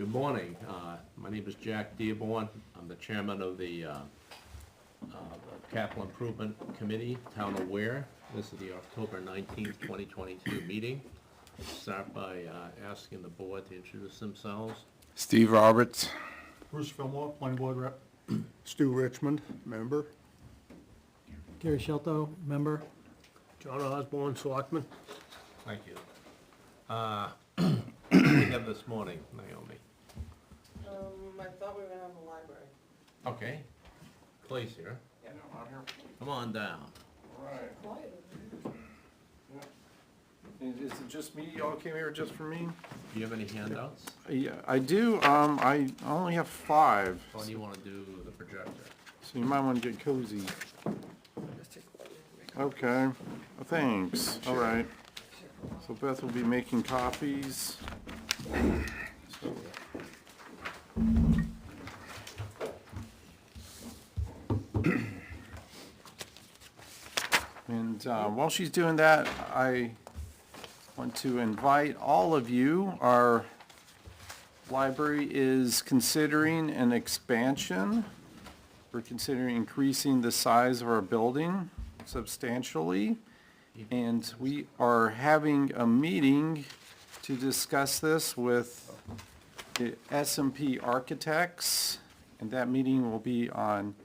Good morning. My name is Jack Dearborn. I'm the chairman of the Capital Improvement Committee, Town of Weare. This is the October 19th, 2022 meeting. Let's start by asking the board to introduce themselves. Steve Roberts. Bruce Fillmore, planning board rep. Stu Richmond, member. Gary Shelto, member. John Osborne, selectman. Thank you. What do we have this morning, Naomi? I thought we were gonna have the library. Okay. Clay's here. Yeah, no, I'm here. Come on down. Right. Quiet. Is it just me? Y'all came here just for me? Do you have any handouts? Yeah, I do. I only have 5. Or do you want to do the projector? So you might want to get cozy. Okay. Well, thanks. All right. So Beth will be making copies. So. And while she's doing that, I want to invite all of you. Our library is considering an expansion. We're considering increasing the size of our building substantially. And we are having a meeting to discuss this with the S&P Architects. And that meeting will be on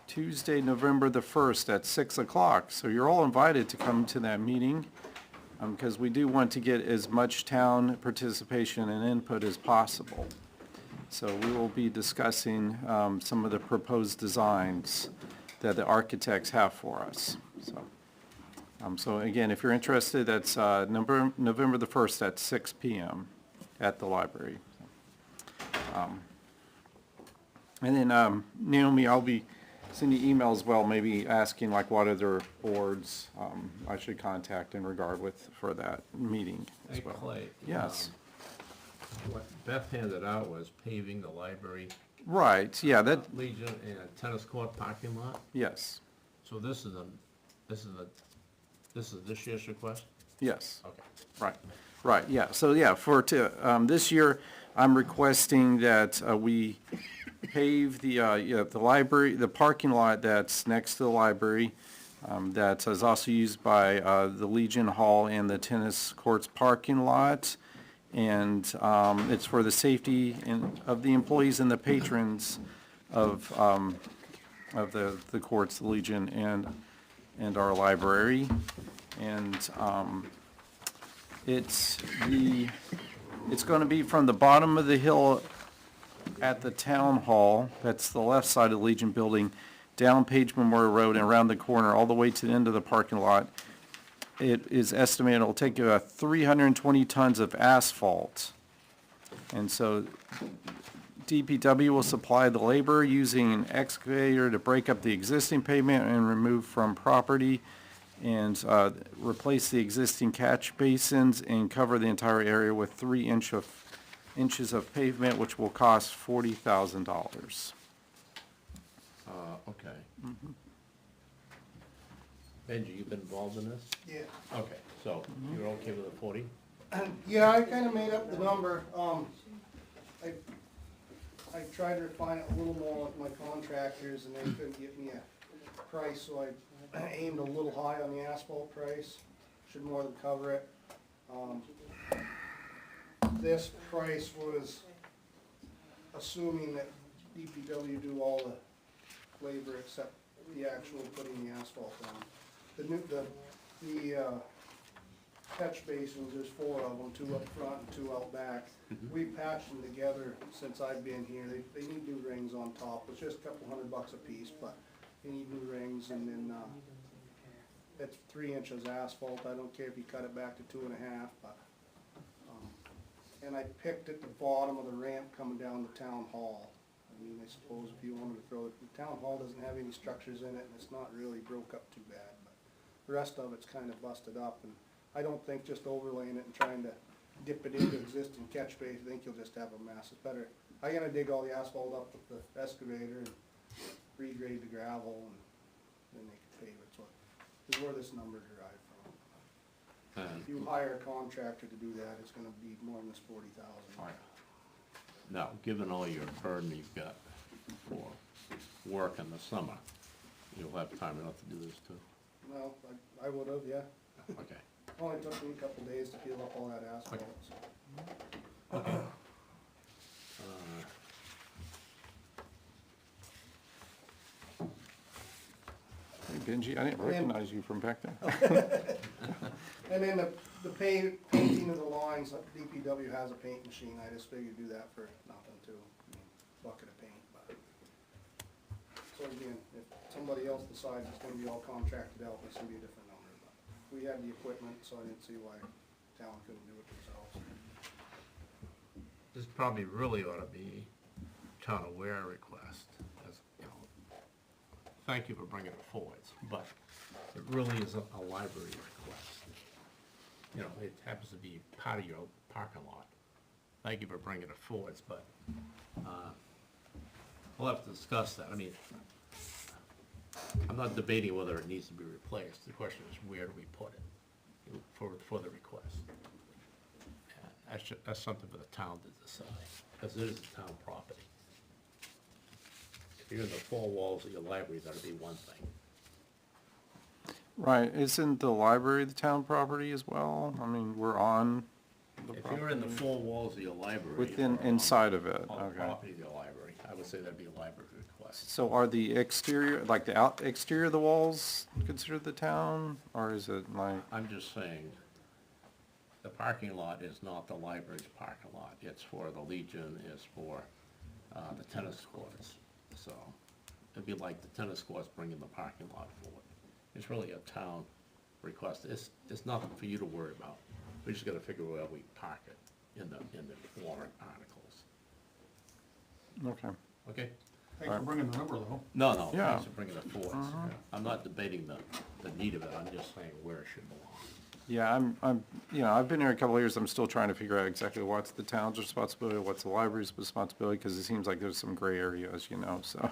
Tuesday, November the 1st at 6 o'clock. So you're all invited to come to that meeting because we do want to get as much town participation and input as possible. So we will be discussing some of the proposed designs that the architects have for us. So again, if you're interested, that's November the 1st at 6 p.m. at the library. And then Naomi, I'll be sending you emails as well, maybe asking like what other boards I should contact in regard for that meeting as Hey, well. Clay. Yes. What Beth handed out was paving the library, Right, yeah, that, Legion, and a tennis court parking lot. yes, So this is this year's request? yes. Okay. Right, yeah, so yeah, this year, I'm requesting that we pave the library, the parking lot that's next to the library, that is also used by the Legion Hall and the tennis courts parking lot. And it's for the safety of the employees and the patrons of the courts, the Legion, and our library. And it's going to be from the bottom of the hill at the town hall, that's the left side of the Legion building, down Page Memorial Road and around the corner, all the way to the end of the parking lot. It is estimated it'll take 320 tons of asphalt. And so DPW will supply the labor using an excavator to break up the existing pavement and remove from property and replace the existing catch basins and cover the entire area with 3 inches of pavement, which will cost $40,000. Okay. Benji, you've been involved in this? Yeah. Okay, so you're okay with the 40? Yeah, I kinda made up the number. I tried to refine it a little more with my contractors and they couldn't give me a price, so I aimed a little high on the asphalt price. Should more than cover it. This price was assuming that DPW do all the labor except the actual putting the asphalt down. The catch basins, there's 4 of them, 2 up front and 2 out back. We patched them together since I've been here. They need new rings on top. It's just a couple $100 a piece, but they need new rings, and then it's 3 inches asphalt. I don't care if you cut it back to 2.5, but and I picked at the bottom of the ramp coming down to Town Hall. I mean, I suppose if you wanted to throw it, the Town Hall doesn't have any structures in it, and it's not really broke up too bad, but the rest of it's kind of busted up, and I don't think just overlaying it and trying to dip it into existing catch base, I think you'll just have a mess. It's better, I'm gonna dig all the asphalt up with the excavator and regrade the gravel, and then they can pave it, so is where this number derived from. If you hire a contractor to do that, it's gonna be more than this 40,000. All right. Now, given all your burden you've got for work in the summer, you'll have time enough to do this too? Well, I would've, yeah. Okay. Only took me a couple days to peel up all that asphalt, so. Hey, Benji, I didn't recognize you from back there. And then the painting of the lines, like DPW has a paint machine, I just figured do that for nothing too. Bucket of paint, but. So again, if somebody else decides it's gonna be all contracted out, it's gonna be a different number, but we had the equipment, so I didn't see why town couldn't do it themselves. This probably really ought to be town of Weare request, as, you know, thank you for bringing it forward, but it really is a library request. You know, it happens to be part of your parking lot. Thank you for bringing it forward, but, we'll have to discuss that. I mean, I'm not debating whether it needs to be replaced. The question is, where do we put it for the request? That's something for the town to decide, because it is a town property. If you're in the four walls of your library, that'd be one thing. Right, isn't the library the town property as well? I mean, we're on the If property. you're in the four walls of your library. Within, or on- inside of it, On the okay. property of your library, I would say that'd be a library request. So are the exterior, like the exterior of the walls considered the town, or is it like, I'm just saying, the parking lot is not the library's parking lot. It's for the Legion, it's for, the tennis courts. So, it'd be like the tennis courts bringing the parking lot forward. It's really a town request. It's nothing for you to worry about. We just gotta figure where we park it in the warrant articles. okay. Okay? Thanks for bringing the number though. No, Yeah. thanks for bringing it forward. I'm not debating the need of it, I'm just saying where it should belong. Yeah, I've been here a couple of years, I'm still trying to figure out exactly what's the town's responsibility, what's the library's responsibility, because it seems like there's some gray areas, so,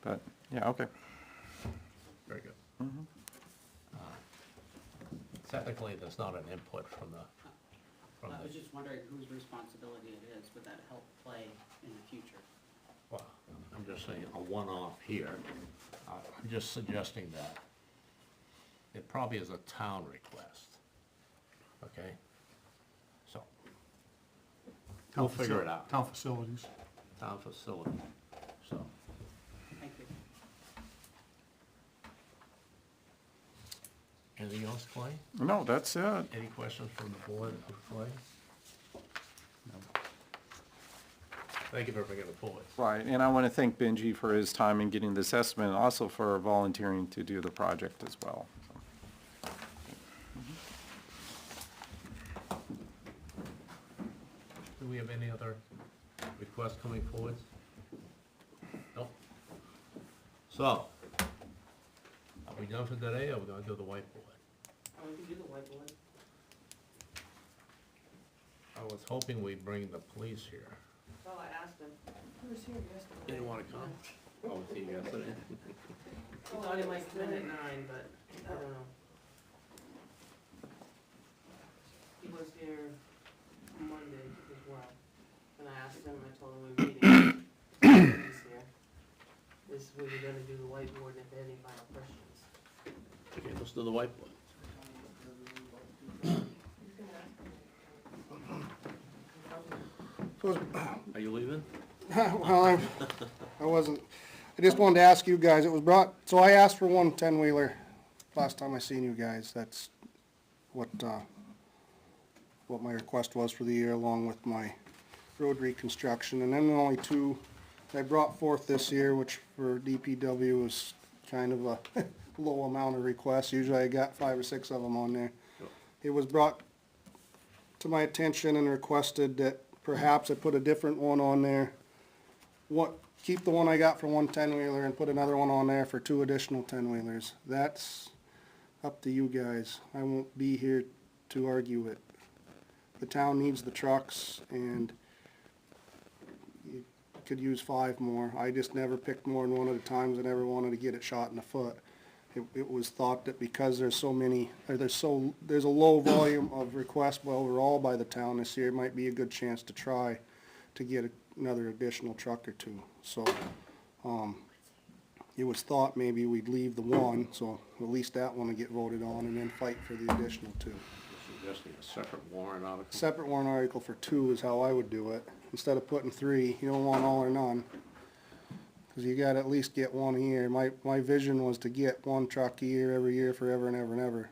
but, yeah, okay. Very good. Technically, there's not an input from the, I was just wondering whose responsibility it is. Would that help play in the future? well, I'm just saying a one-off here. I'm just suggesting that it probably is a town request, okay? So, we'll figure it out, Town facilities. town facility, so. Thank you. Anything else, Clay? No, that's it. Any questions from the board of Clay? Thank you for bringing it forward. Right, and I want to thank Benji for his time in getting this estimate, and also for volunteering to do the project as well. Do we have any other requests coming forward? Nope. So, are we done for today, or are we gonna do the whiteboard? We can do the whiteboard. I was hoping we'd bring the police here. Oh, I asked him. He was here yesterday. Didn't wanna come? Oh, was he yesterday? He thought he might come in at 9, but I don't know. He was here Monday as well, and I asked him, I told him we were meeting. He's here. This is where we're gonna do the whiteboard, and if they have any final questions. Okay, let's do the whiteboard. Are you leaving? Well, I wasn't, I just wanted to ask you guys, it was brought, so I asked for one 10-wheeler last time I seen you guys, that's what my request was for the year, along with my road reconstruction, and then the only two I brought forth this year, which for DPW was kind of a low amount of requests, usually I got 5 or 6 of them on there. Yep. It was brought to my attention and requested that perhaps I put a different one on there. Keep the one I got for one 10-wheeler and put another one on there for 2 additional 10-wheelers. That's up to you guys. I won't be here to argue it. The town needs the trucks, and you could use 5 more. I just never picked more than one at a time, I never wanted to get it shot in the foot. It was thought that because there's so many, or there's a low volume of requests overall by the town this year, it might be a good chance to try to get another additional truck or two. So, it was thought maybe we'd leave the one, so at least that one would get voted on, and then fight for the additional two. Suggesting a separate warrant article. Separate warrant article for two is how I would do it. Instead of putting three, you don't want all or none. Cause you gotta at least get one a year. My vision was to get one truck a year, every year, forever and ever and ever.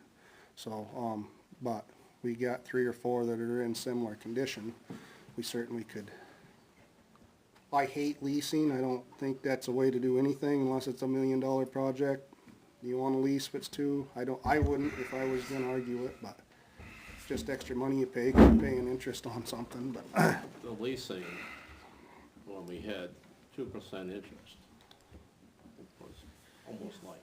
So, but we got 3 or 4 that are in similar condition. We certainly could. I hate leasing. I don't think that's a way to do anything unless it's $1 million project. Do you wanna lease if it's two? I wouldn't if I was gonna argue it, but it's just extra money you pay, 'cause you're paying interest on something, but. The leasing, when we had 2% interest, it was almost like,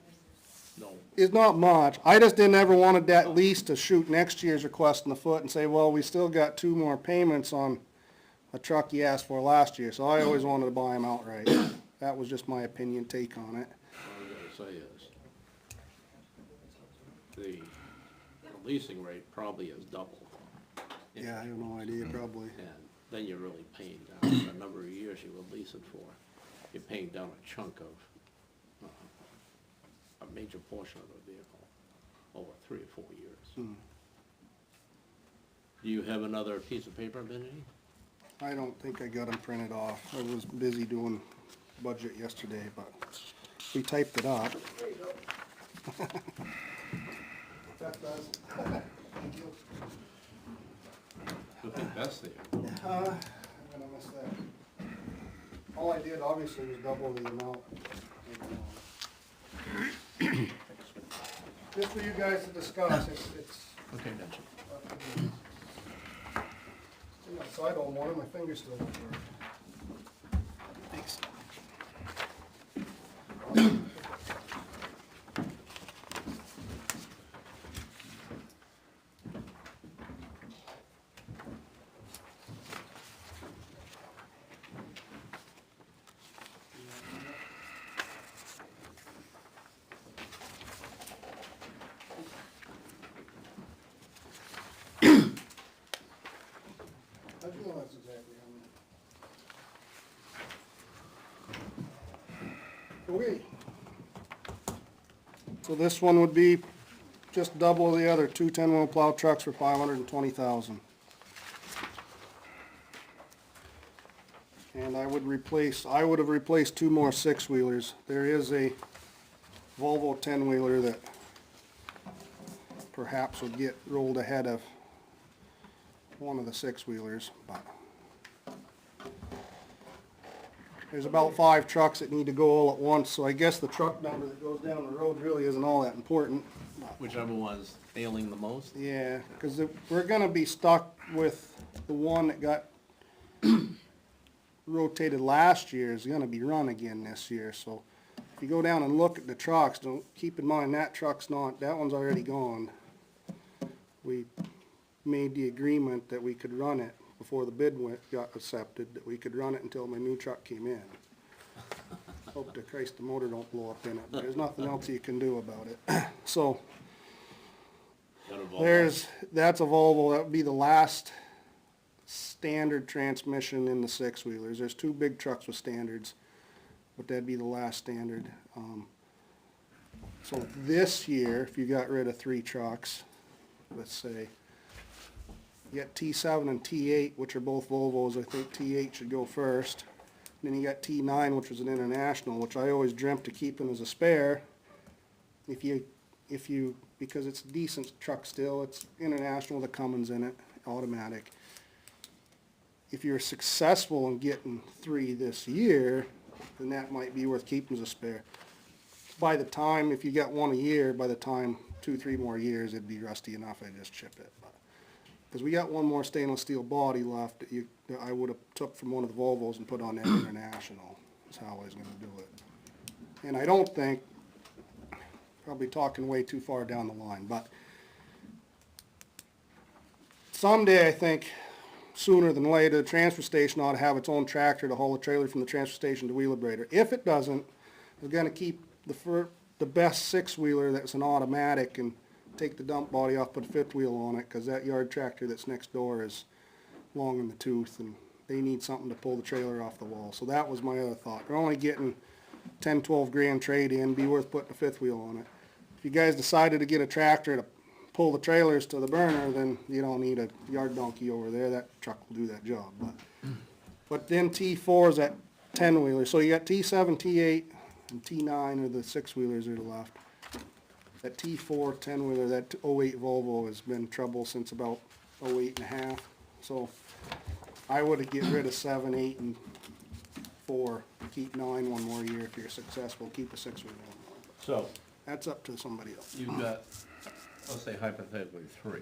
no, It's not much. I just didn't ever wanted that lease to shoot next year's request in the foot and say, well, we still got 2 more payments on a truck you asked for last year, so I always wanted to buy them outright. That was just my opinion take on it. what I'm gonna say is, the leasing rate probably is double. Yeah, I have no idea, probably. And then you're really paying down the number of years you would lease it for. You're paying down a chunk of, a major portion of the vehicle over 3 or 4 years. Do you have another piece of paper, Benny? I don't think I got them printed off. I was busy doing budget yesterday, but we typed it up. There you go. That does. Thank you. I think that's there. I'm gonna miss that. All I did obviously was double the amount. Just for you guys to discuss, it's. Okay, gotcha. So I don't want it, my fingers still don't work. Thanks. How'd you know that's exactly how many? Okay. So this one would be just double the other 2 10-wheel plow trucks for $520,000. And I would have replaced 2 more 6-wheelers. There is a Volvo 10-wheeler that perhaps would get rolled ahead of one of the 6-wheelers, but there's about 5 trucks that need to go all at once, so I guess the truck number that goes down the road really isn't all that important. Whichever one's failing the most? Yeah, because we're gonna be stuck with the one that got rotated last year is gonna be run again this year, so if you go down and look at the trucks, keep in mind that one's already gone. We made the agreement that we could run it before the bid got accepted, that we could run it until my new truck came in. Hope to Christ the motor don't blow up in it, but there's nothing else you can do about it. So, Got a Volvo. that's a Volvo, that would be the last standard transmission in the 6-wheelers. There's 2 big trucks with standards, but that'd be the last standard. So this year, if you got rid of 3 trucks, let's say, you got T7 and T8, which are both Volvos. I think T8 should go first. And then you got T9, which was an International, which I always dreamt to keep as a spare. Because it's a decent truck still, it's International with a Cummins in it, automatic. If you're successful in getting 3 this year, then that might be worth keeping as a spare. By the time, if you got 1 a year, by the time 2, 3 more years, it'd be rusty enough, I'd just chip it. Because we got 1 more stainless steel body left that I would have took from one of the Volvos and put on that International. That's how I was gonna do it. And I don't think, probably talking way too far down the line, but someday I think, sooner than later, the transfer station ought to have its own tractor to haul a trailer from the transfer station to Wheelabrator. If it doesn't, we're gonna keep the best 6-wheeler that's an automatic and take the dump body off, put a 5th wheel on it, because that yard tractor that's next door is long in the tooth and they need something to pull the trailer off the wall. So that was my other thought. They're only getting 10, 12 grand trade in, be worth putting a fifth wheel on it. If you guys decided to get a tractor to pull the trailers to the burner, then you don't need a yard donkey over there. That truck will do that job. But then T4 is that 10-wheeler. So you got T7, T8, and T9 are the 6-wheelers that are left. That T4 10-wheeler, that 08 Volvo has been trouble since about 08 and a half. So I would get rid of 7, 8, and 4. Keep 9 one more year if you're successful. Keep a 6-wheeler one more. So, That's up to somebody else. you've got, let's say hypothetically, 3.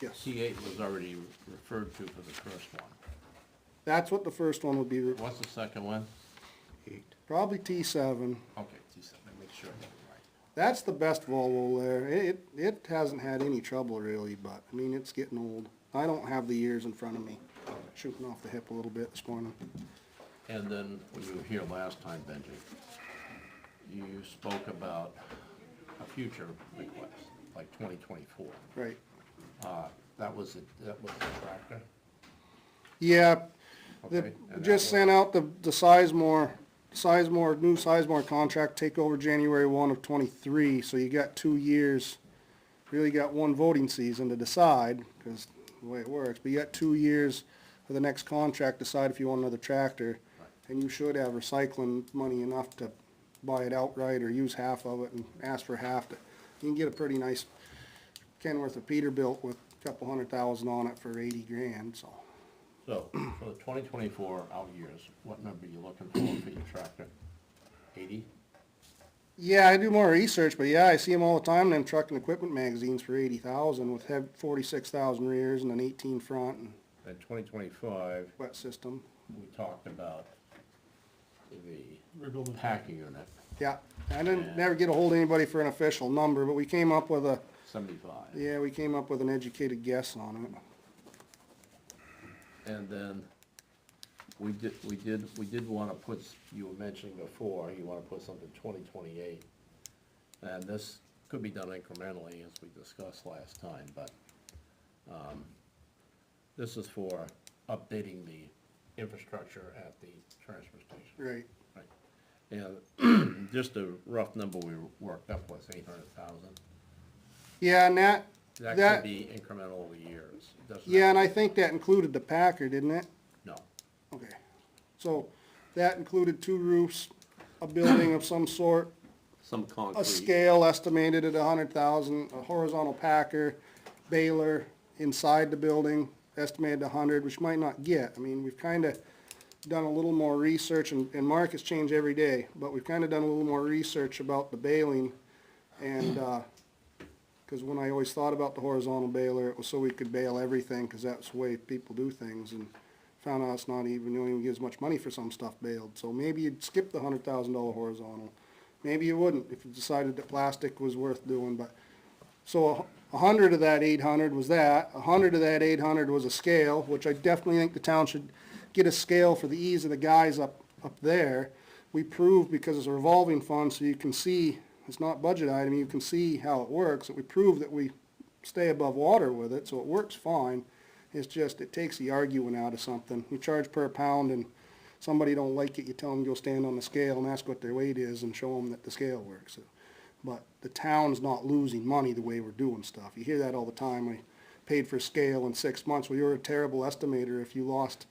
Yes. T8 was already referred to for the first one. That's what the first one would be. What's the second one? Probably T7. Okay, T7, make sure I get it right. That's the best Volvo there. It hasn't had any trouble really, but I mean, it's getting old. I don't have the years in front of me. Shooting off the hip a little bit this morning. And then, when you were here last time, Benji, you spoke about a future request, like 2024. Right. That was the tractor? Yeah, Okay, and just that sent out the new Sizemore contract, take over January 1 of 23, so you got 2 years, really got one voting season to decide, because the way it works, but you got 2 years for the next contract, decide if you want another tractor, and you should have recycling money enough to buy it outright or use half of it and ask for half. You can get a pretty nice Kenworth or Peterbilt with a couple $100,000 on it for 80 grand, so. So, for the 2024 out years, what number are you looking for your tractor? 80? Yeah, I do more research, but yeah, I see them all the time, them truck and equipment magazines for 80,000 with 46,000 rears and an 18 front and And 2025, wet system. we talked about the Rebuilding. packing unit, Yeah, I didn't never get a hold of anybody for an official number, but we came up with an 75. educated guess on it. And then, we did wanna put, you were mentioning before, you wanna put something 2028. And this could be done incrementally, as we discussed last time, but, this is for updating the infrastructure at the transfer station. Right. And just a rough number we worked up was 800,000. Yeah, and That That- could be incremental over years. It doesn't yeah, have and I think that included the Packer, didn't it? No. Okay. So that included 2 roofs, a building of some sort, Some a concrete. scale estimated at 100,000, a horizontal packer, baler inside the building, estimated 100, which might not get. I mean, we've kinda done a little more research, and markets change every day, but we've kinda done a little more research about the baling, and, 'cause when I always thought about the horizontal baler, it was so we could bale everything, 'cause that's the way people do things, and found out it's not even, you don't even get as much money for some stuff baled. So maybe you'd skip the $100,000 horizontal. Maybe you wouldn't if you decided that plastic was worth doing, but, so 100 of that 800 was that. 100 of that 800 was a scale, which I definitely think the town should get a scale for the ease of the guys up there. We proved, because it's a revolving fund, so you can see, it's not budget item, you can see how it works, that we proved that we stay above water with it, so it works fine. It's just, it takes the arguing out of something. You charge per pound, and somebody don't like it, you tell them go stand on the scale and ask what their weight is and show them that the scale works. But the town's not losing money the way we're doing stuff. You hear that all the time. I paid for a scale in 6 months. Well, you're a terrible estimator if you lost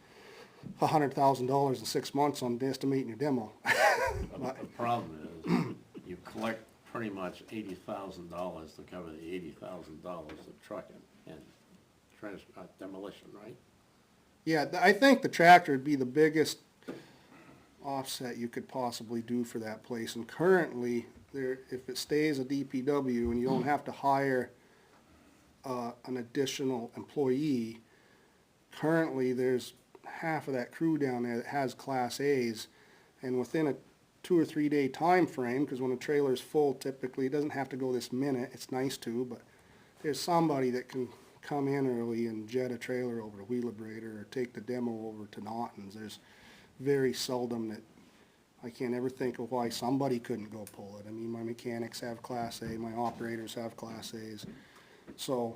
$100,000 in 6 months on estimating your demo. The problem is, you collect pretty much $80,000 to cover the $80,000 of trucking and demolition, right? Yeah, I think the tractor would be the biggest offset you could possibly do for that place. And currently, if it stays a DPW and you don't have to hire an additional employee, currently there's half of that crew down there that has Class A's, and within a 2 or 3 day time frame, because when a trailer's full, typically, it doesn't have to go this minute, it's nice to, but there's somebody that can come in early and jet a trailer over to Wheelabrator or take the demo over to Naughton's. There's very seldom that, I can't ever think of why somebody couldn't go pull it. I mean, my mechanics have Class A, my operators have Class A's. So,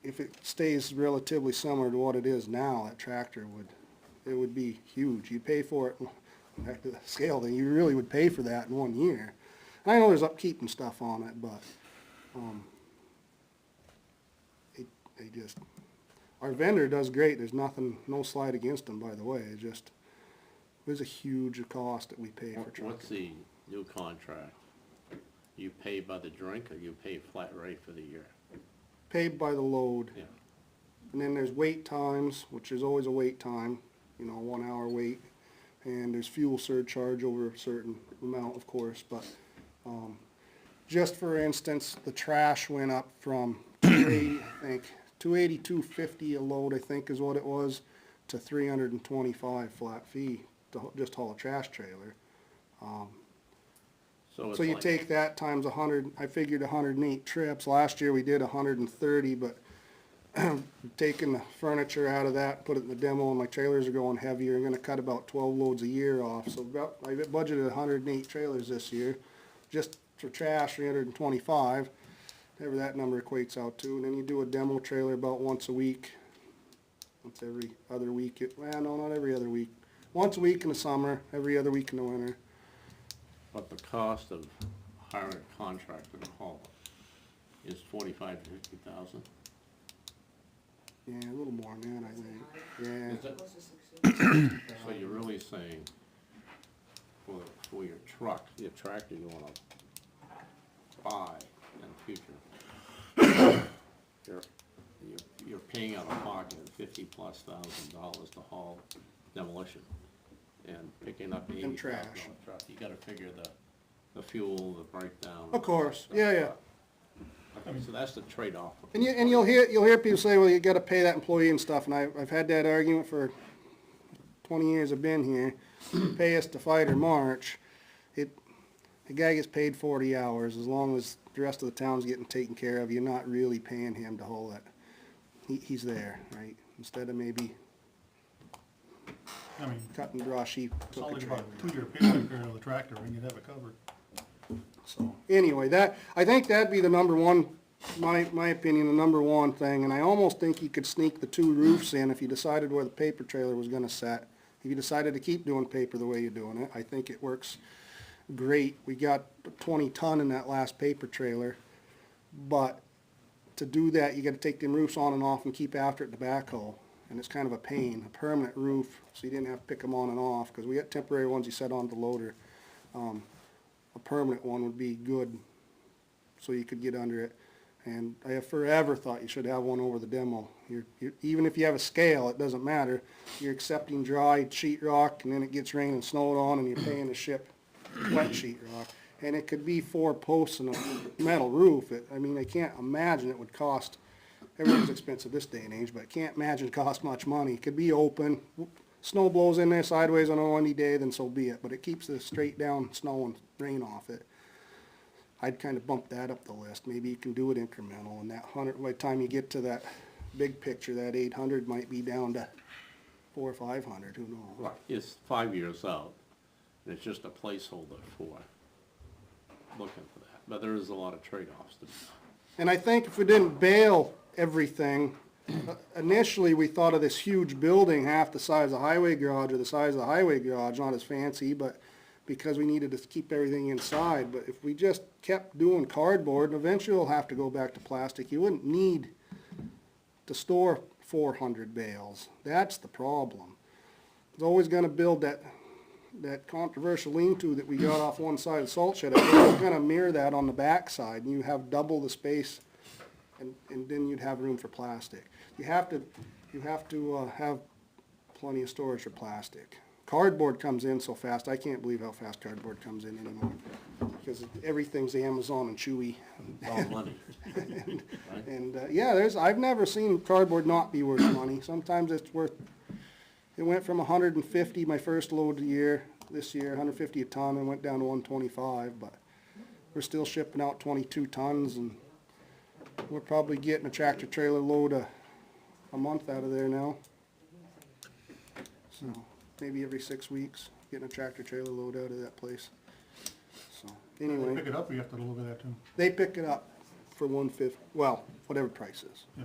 if it stays relatively similar to what it is now, that tractor it would be huge. You'd pay for it, back to the scale thing, you really would pay for that in 1 year. And I know there's upkeep and stuff on it, but, they just, our vendor does great, there's nothing, no slight against them, by the way, it just, there's a huge cost that we pay for trucking. What's the new contract? You pay by the drink or you pay flat rate for the year? Paid by the load. Yeah. And then there's wait times, which is always a wait time, 1 hour wait. And there's fuel surcharge over a certain amount, of course, but, just for instance, the trash went up from 280, I think, 280, 250 a load, I think is what it was, to 325 flat fee to just haul a trash trailer. So it's So you like, take that times 100, I figured 108 trips. Last year we did 130, but taking the furniture out of that, put it in the demo, and my trailers are going heavier. I'm gonna cut about 12 loads a year off. So I budgeted 108 trailers this year, just for trash, 325, whatever that number equates out to. And then you do a demo trailer about once a week. Once every other week, well, no, not every other week. Once a week in the summer, every other week in the winter. but the cost of hiring a contractor to haul it is 45 to 50,000. Yeah, a little more than that, I think. Yeah. Is it? Close to 60. So you're really saying for your truck, your tractor you wanna buy in the future, you're paying out of pocket $50,000+ to haul demolition and picking up $80,000 trash. truck. You gotta figure the fuel, the breakdown. Of course, yeah. Okay, so that's the trade-off. And you'll hear people say, well, you gotta pay that employee and stuff, and I've had that argument for 20 years I've been here. Pay us to fight or march. The guy gets paid 40 hours, as long as the rest of the town's getting taken care of, you're not really paying him to haul it. He's there, right? Instead of maybe I mean, cutting brush, he it's took all a like trailer. about a 2-year payback period of the tractor, and you'd have it covered. So, anyway, I think that'd be the number one, my opinion, the number one thing, and I almost think you could sneak the 2 roofs in if you decided where the paper trailer was gonna set. If you decided to keep doing paper the way you're doing it, I think it works great. We got 20 ton in that last paper trailer, but to do that, you gotta take them roofs on and off and keep after it in the backhoe, and it's kind of a pain. A permanent roof, so you didn't have to pick them on and off, because we got temporary ones you set on the loader. A permanent one would be good, so you could get under it. And I have forever thought you should have one over the demo. Even if you have a scale, it doesn't matter. You're accepting dry sheet rock, and then it gets rain and snowed on, and you're paying to ship wet sheet rock. And it could be 4 posts and a metal roof. I can't imagine it would cost, everything's expensive this day and age, but I can't imagine it costs much money. It could be open, snow blows in there sideways on a windy day, then so be it. But it keeps the straight down snow and rain off it. I'd kind of bump that up the list. Maybe you can do it incremental, and that 100, by the time you get to that big picture, that 800 might be down to 400 or 500, who knows? Right, it's 5 years out, and it's just a placeholder for looking for that. But there is a lot of trade-offs to be done. And I think if we didn't bail everything, initially we thought of this huge building, half the size of the highway garage, or the size of the highway garage, not as fancy, but because we needed to keep everything inside. But if we just kept doing cardboard, eventually we'll have to go back to plastic. You wouldn't need to store 400 bales. That's the problem. It's always gonna build that controversial lean-to that we got off one side of the salt shed. It's gonna mirror that on the back side, and you have double the space, and then you'd have room for plastic. You have to have plenty of storage for plastic. Cardboard comes in so fast, I can't believe how fast cardboard comes in anymore, because everything's Amazon and Chewy. It's all money. Right? And, I've never seen cardboard not be worth money. Sometimes it's worth, it went from 150 my first load this year, 150 a ton, and went down to 125, but we're still shipping out 22 tons, and we're probably getting a tractor trailer load a month out of there now. So, maybe every 6 weeks, getting a tractor trailer load out of that place. So, They anyway, pick it up, or you have to deliver that too? they pick it up for 150, well, whatever price is. Yeah.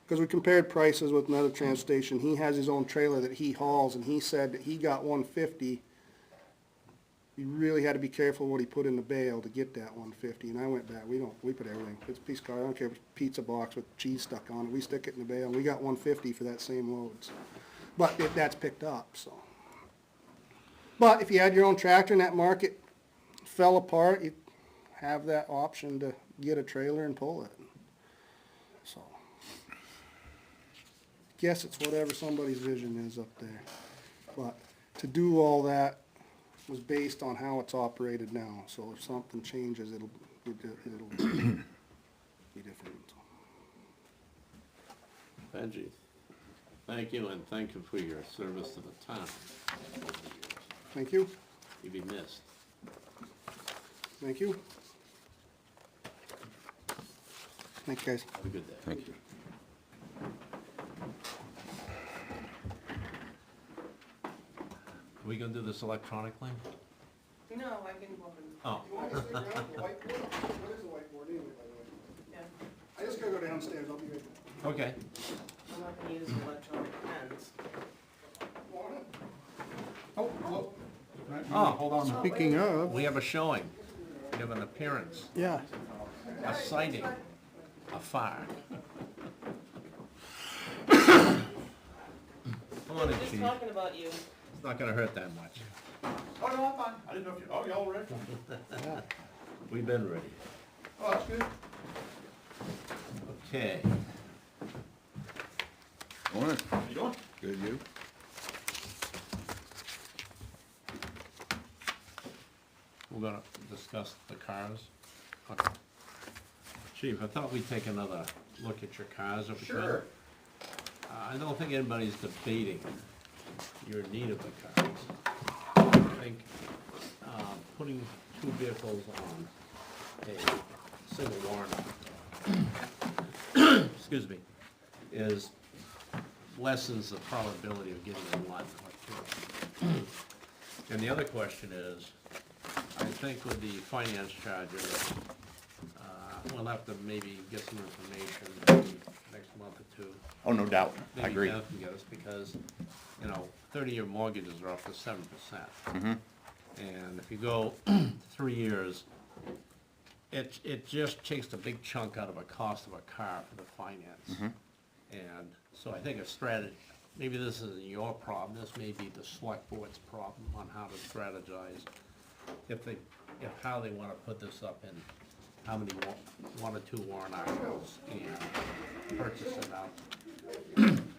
Because we compared prices with another transfer station. He has his own trailer that he hauls, and he said that he got 150. You really had to be careful what he put in the bale to get that 150. And I went back. We put everything. It's a piece of car. I don't care if it's a pizza box with cheese stuck on it. We stick it in the bale. And we got 150 for that same load. So. But that's picked up. So. But if you had your own tractor and that market fell apart, you have that option to get a trailer and pull it. So. Guess it's whatever somebody's vision is up there. But to do all that was based on how it's operated now. So if something changes, it'll be different. Benji, thank you, and thank you for your service to the town over the years. Thank you. You'll be missed. Thank you. Thanks, guys. Have a good day. Thank you. Are we gonna do this electronically? No, I can go and, Oh, You want me to stick around for the whiteboard? What is the whiteboard anyway, by the way? yeah, I just gotta go downstairs. I'll be right back. okay. I'm not gonna use electronic pens. Want it? Oh, whoa. Right, Oh. hold on. Speaking of. We have a showing. We have an appearance, Yeah. a sighting, a fire. Come on in, Just chief. talking about you. It's not gonna hurt that much. Oh, no, I'm fine. I didn't know if you, oh, y'all ready? We've been ready. Oh, that's good. Okay. Morning. How you doing? Good, you? We're gonna discuss the cars. Okay. Chief, I thought we'd take another look at your cars if we could. Sure. I don't think anybody's debating your need of the cars. I think, putting two vehicles on a single warrant, excuse me, is lessens the probability of getting in one or two. And the other question is, I think with the finance charges, we'll have to maybe get some information maybe next month or two. Oh, no doubt. I Maybe agree. Beth can get us, because, 30-year mortgages are up to 7%. Mm-hmm. And if you go 3 years, it just takes a big chunk out of a cost of a car for the finance. And so I think a strategy, maybe this isn't your problem, this may be the select board's problem on how to strategize. How they wanna put this up in how many, one or two warrant articles and purchase it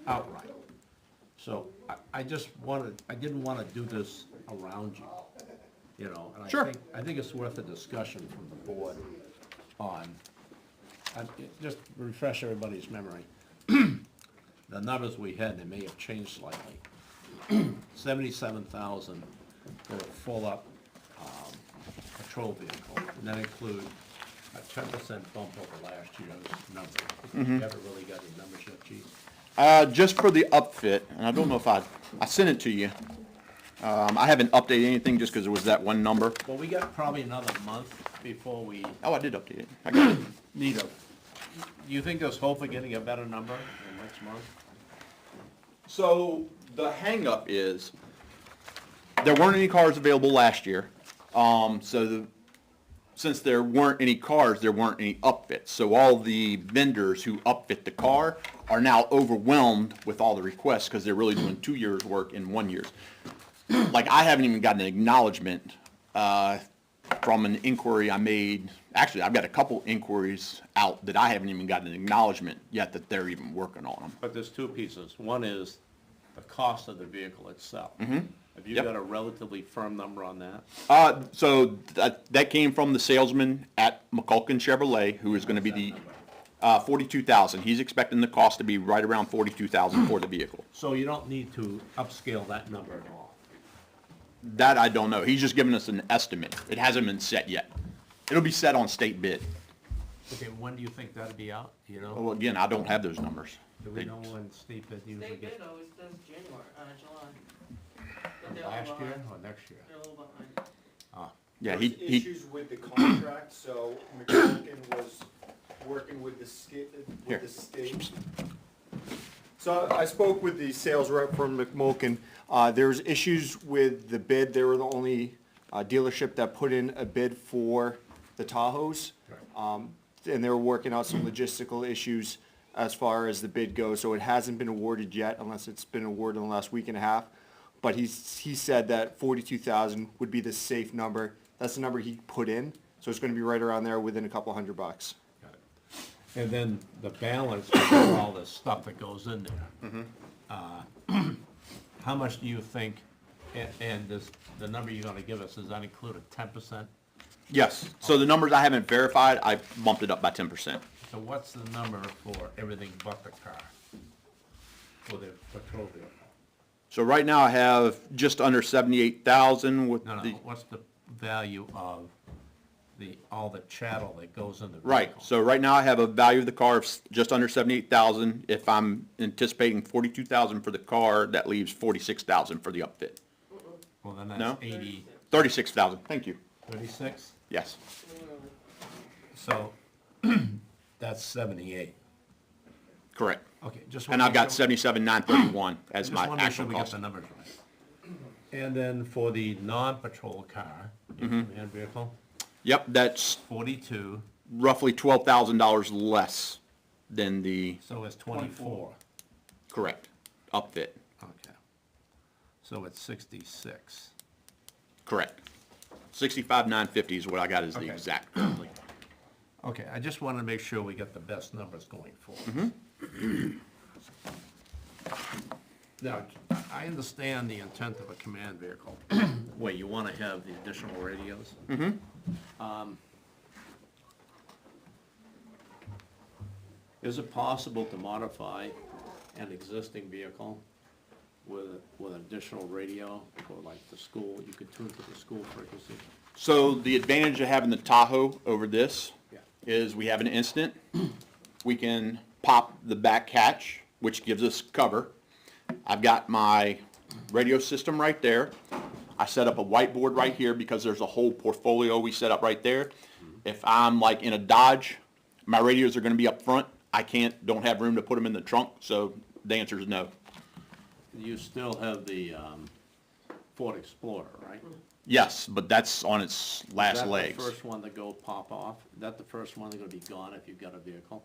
outright. So I didn't wanna do this around you, and Sure. I think it's worth a discussion from the board on, just refresh everybody's memory. The numbers we had, they may have changed slightly. 77,000 for a full-up, patrol vehicle, and that include a 10% bump over last year's number. You haven't really got the numbers yet, chief? Just for the upfit, and I don't know if I sent it to you. I haven't updated anything just because it was that one number. Well, we got probably another month before we Oh, I did update it. I got it. need a, do you think there's hope of getting a better number in next month? So the hangup is, there weren't any cars available last year. Since there weren't any cars, there weren't any upfits. So all the vendors who upfit the car are now overwhelmed with all the requests because they're really doing 2 years' work in 1 year. Like, I haven't even gotten an acknowledgement from an inquiry I made. Actually, I've got a couple inquiries out that I haven't even gotten an acknowledgement yet that they're even working on them. But there's two pieces. One is the cost of the vehicle itself. Have you Yep. got a relatively firm number on that? So that came from the salesman at McCulkin Chevrolet, who is gonna be the, 42,000. He's expecting the cost to be right around 42,000 for the vehicle. So you don't need to upscale that number at all. That I don't know. He's just giving us an estimate. It hasn't been set yet. It'll be set on state bid. Okay, when do you think that'll be out? Do you know? Well, again, I don't have those numbers. Do we know when state bid usually State gets? bid always does July. But they're a Last little year behind. or next year? They're a little behind. Yeah, There's he, issues with the contract, so McCulkin was working with the Here. state So I spoke with the sales rep from McMulkin. There's issues with the bid. They were the only dealership that put in a bid for the Tahoes. And they were working out some logistical issues as far as the bid goes. So it hasn't been awarded yet unless it's been awarded in the last week and a half. But he said that 42,000 would be the safe number. That's the number he put in. So it's gonna be right around there within a couple $100. And then the balance of all the stuff that goes in there. How much do you think, and does, the number you're gonna give us, does that include a 10%? Yes, so the numbers I haven't verified, I bumped it up by 10%. So what's the number for everything but the car? For the patrol vehicle? So right now I have just under 78,000 with No, the, what's the value of all the chattel that goes in the vehicle? right, so right now I have a value of the car of just under 78,000. If I'm anticipating 42,000 for the car, that leaves 46,000 for the upfit. Well, then No? that's 80, 36,000, thank you. 36? Yes, So, that's 78. correct. Okay, just. And I've got 77,931 as my Just wanna make sure actual we get cost. the numbers right. And then for the non-patrol car, your Mm-hmm. command vehicle, Yep, that's 42, roughly $12,000 less than the, so it's 24. correct, upfit, Okay. So it's 66. correct. 65,950 is what I got as the Okay. exact currently. Okay, I just wanted to make sure we get the best numbers going forward. Now, I understand the intent of a command vehicle, where you want to have the additional radios. Is it possible to modify an existing vehicle with an additional radio for like the school, you could tune to the school frequency? So the advantage of having the Tahoe over this Yeah. is we have an instant. We can pop the back hatch, which gives us cover. I've got my radio system right there. I set up a whiteboard right here because there's a whole portfolio we set up right there. If I'm like in a Dodge, my radios are gonna be up front. I don't have room to put them in the trunk, so the answer is no. You still have the Ford Explorer, right? Yes, but that's on its last legs. Is that the first one to go pop off? Is that the first one that's gonna be gone if you've got a vehicle?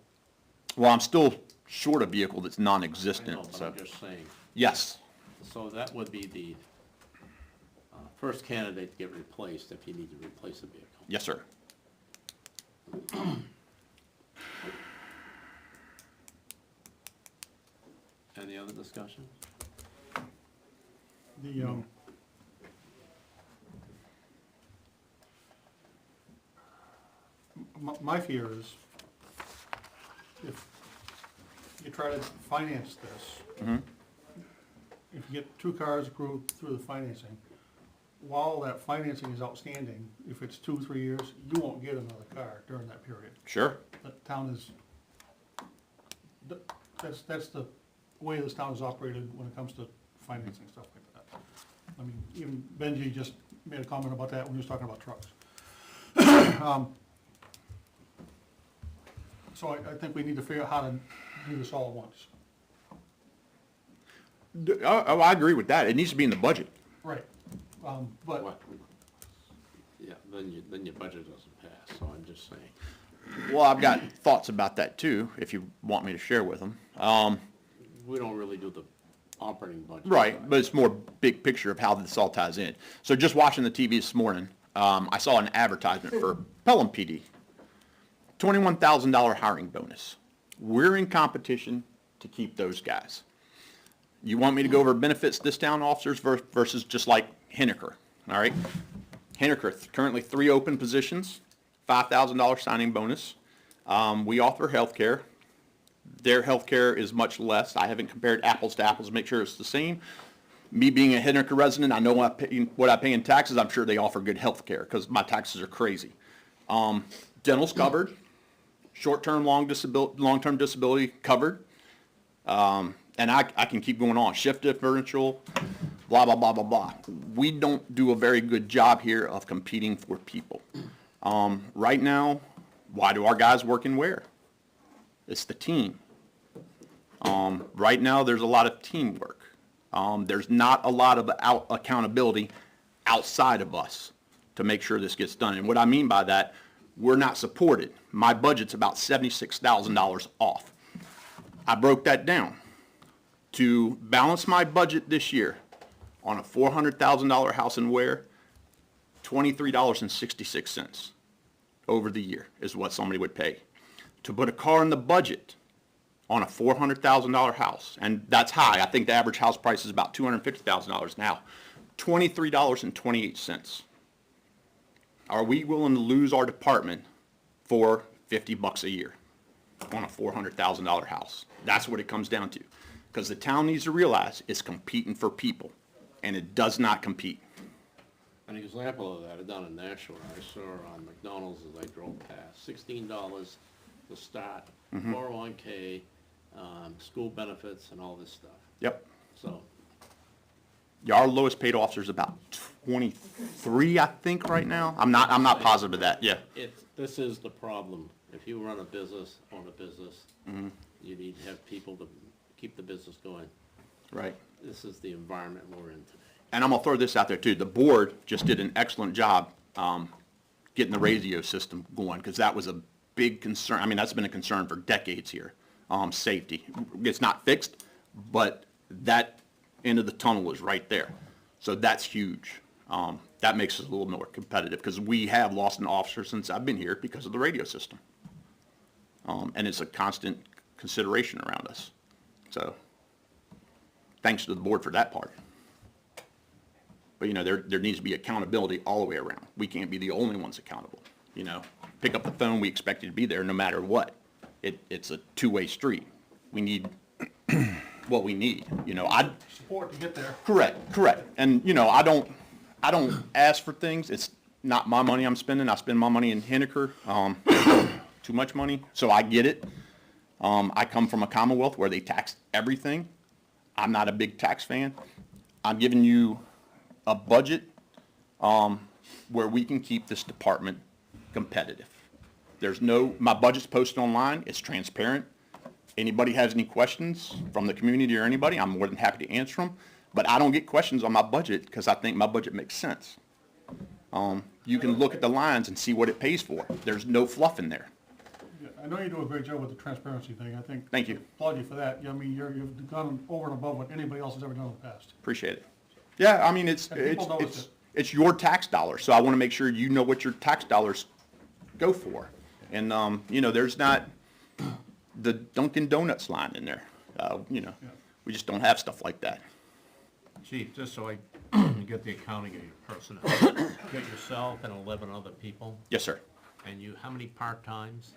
Well, I'm still short a vehicle that's I know, non-existent, but so, I'm just saying. yes. So that would be the first candidate to get replaced if you need to replace a vehicle. Yes, sir. Any other discussion? The, my fear is if you try to finance this, if you get two cars approved through the financing, while that financing is outstanding, if it's 2-3 years, you won't get another car during that period. Sure. The town is, that's the way this town is operated when it comes to financing stuff like that. I mean, even Benji just made a comment about that when he was talking about trucks. So I think we need to figure out how to do this all at once. Oh, I agree with that. It needs to be in the budget. Right. But, What? Yeah, then your budget doesn't pass, so I'm just saying. Well, I've got thoughts about that too, if you want me to share with them. We don't really do the operating budget. Right, side. but it's more big picture of how this all ties in. So just watching the TV this morning, I saw an advertisement for Pelham PD. $21,000 hiring bonus. We're in competition to keep those guys. You want me to go over benefits discount officers versus just like Henniker, all right? Henniker, currently 3 open positions, $5,000 signing bonus. We offer healthcare. Their healthcare is much less. I haven't compared apples to apples to make sure it's the same. Me being a Henniker resident, I know what I pay in taxes. I'm sure they offer good healthcare because my taxes are crazy. Dental's covered. Short-term, long-term disability covered. And I can keep going on. Shift differential, blah, blah, blah, blah, blah. We don't do a very good job here of competing for people. Right now, why do our guys work in Weare? It's the team. Right now, there's a lot of teamwork. There's not a lot of accountability outside of us to make sure this gets done. And what I mean by that, we're not supported. My budget's about $76,000 off. I broke that down. To balance my budget this year on a $400,000 house in Weare, $23.66 over the year is what somebody would pay. To put a car in the budget on a $400,000 house, and that's high. I think the average house price is about $250,000 now. $23.28. Are we willing to lose our department for $50 a year on a $400,000 house? That's what it comes down to. Because the town needs to realize it's competing for people, and it does not compete. An example of that, down in Nashua, I saw on McDonald's as I drove past, $16 to start, 401k, school benefits and all this stuff. Yep. So, Yeah, our lowest paid officer is about 23, I think, right now. I'm not positive of that, yeah. this is the problem. If you run a business, own a business, you need to have people to keep the business going. Right. This is the environment we're in today. And I'm gonna throw this out there too. The board just did an excellent job, getting the radio system going, because that was a big concern. I mean, that's been a concern for decades here. Safety. It's not fixed, but that end of the tunnel is right there. So that's huge. That makes us a little more competitive, because we have lost an officer since I've been here because of the radio system. And it's a constant consideration around us. So, thanks to the board for that part. But, you know, there needs to be accountability all the way around. We can't be the only ones accountable, you know. Pick up the phone, we expect you to be there no matter what. It's a two-way street. We need what we need, you know. Support to get there. Correct. And, you know, I don't ask for things. It's not my money I'm spending. I spend my money in Henniker, too much money, so I get it. I come from a Commonwealth where they tax everything. I'm not a big tax fan. I'm giving you a budget where we can keep this department competitive. My budget's posted online. It's transparent. Anybody has any questions from the community or anybody, I'm more than happy to answer them. But I don't get questions on my budget because I think my budget makes sense. You can look at the lines and see what it pays for. There's no fluff in there. Yeah, I know you do a great job with the transparency thing. I think. Thank you. Applaud you for that. I mean, you've gone over and above what anybody else has ever done in the past. Appreciate it. Yeah, I mean, And people notice it's your tax dollars, so I want to make sure you know what your tax dollars go for. And, you know, there's not the Dunkin' Donuts line in there. You know, we just don't have stuff like that. Chief, just so I get the accounting of your personnel, you got yourself and 11 other people, Yes, sir. and how many part-times?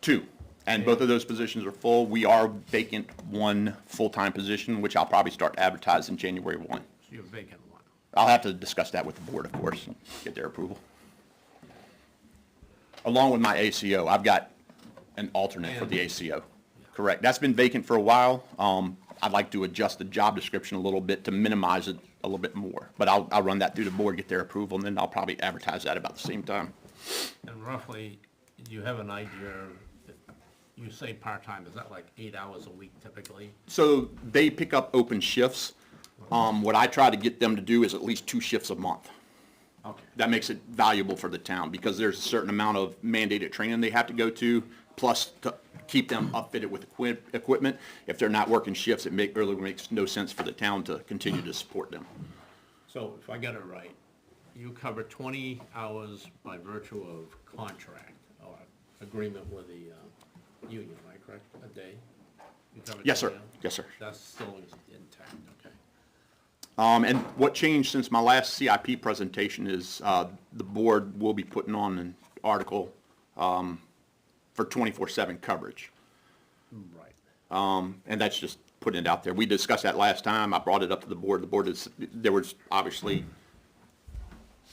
2. And both of those positions are full. We are vacant one full-time position, which I'll probably start advertising January 1. So you're vacant one. I'll have to discuss that with the board, of course, and get their approval. Along with my ACO, I've got an alternate for the ACO. Correct. That's been vacant for a while. I'd like to adjust the job description a little bit to minimize it a little bit more. But I'll run that through the board, get their approval, and then I'll probably advertise that about the same time. And roughly, do you have an idea, you say part-time, is that like 8 hours a week typically? So they pick up open shifts. What I try to get them to do is at least 2 shifts a month. Okay. That makes it valuable for the town because there's a certain amount of mandated training they have to go to, plus to keep them upfitted with equipment. If they're not working shifts, it really makes no sense for the town to continue to support them. So if I got it right, you cover 20 hours by virtue of contract or agreement with the union, right, correct, a day? You cover Yes, 20 sir. hours? Yes, sir. That's still intact, okay. And what changed since my last CIP presentation is the board will be putting on an article for 24/7 coverage. Right. And that's just putting it out there. We discussed that last time. I brought it up to the board. There was obviously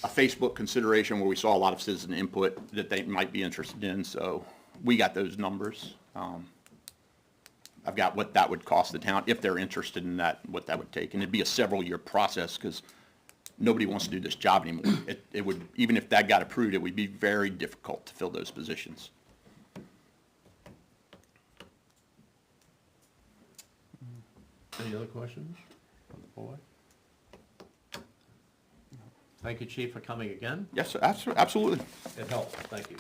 a Facebook consideration where we saw a lot of citizen input that they might be interested in, so we got those numbers. I've got what that would cost the town, if they're interested in that, what that would take. And it'd be a several-year process, because nobody wants to do this job anymore. It would, even if that got approved, it would be very difficult to fill those positions. Any other questions from the board? Thank you, Chief, for coming again. Yes, sir, absolutely. It helped, thank you.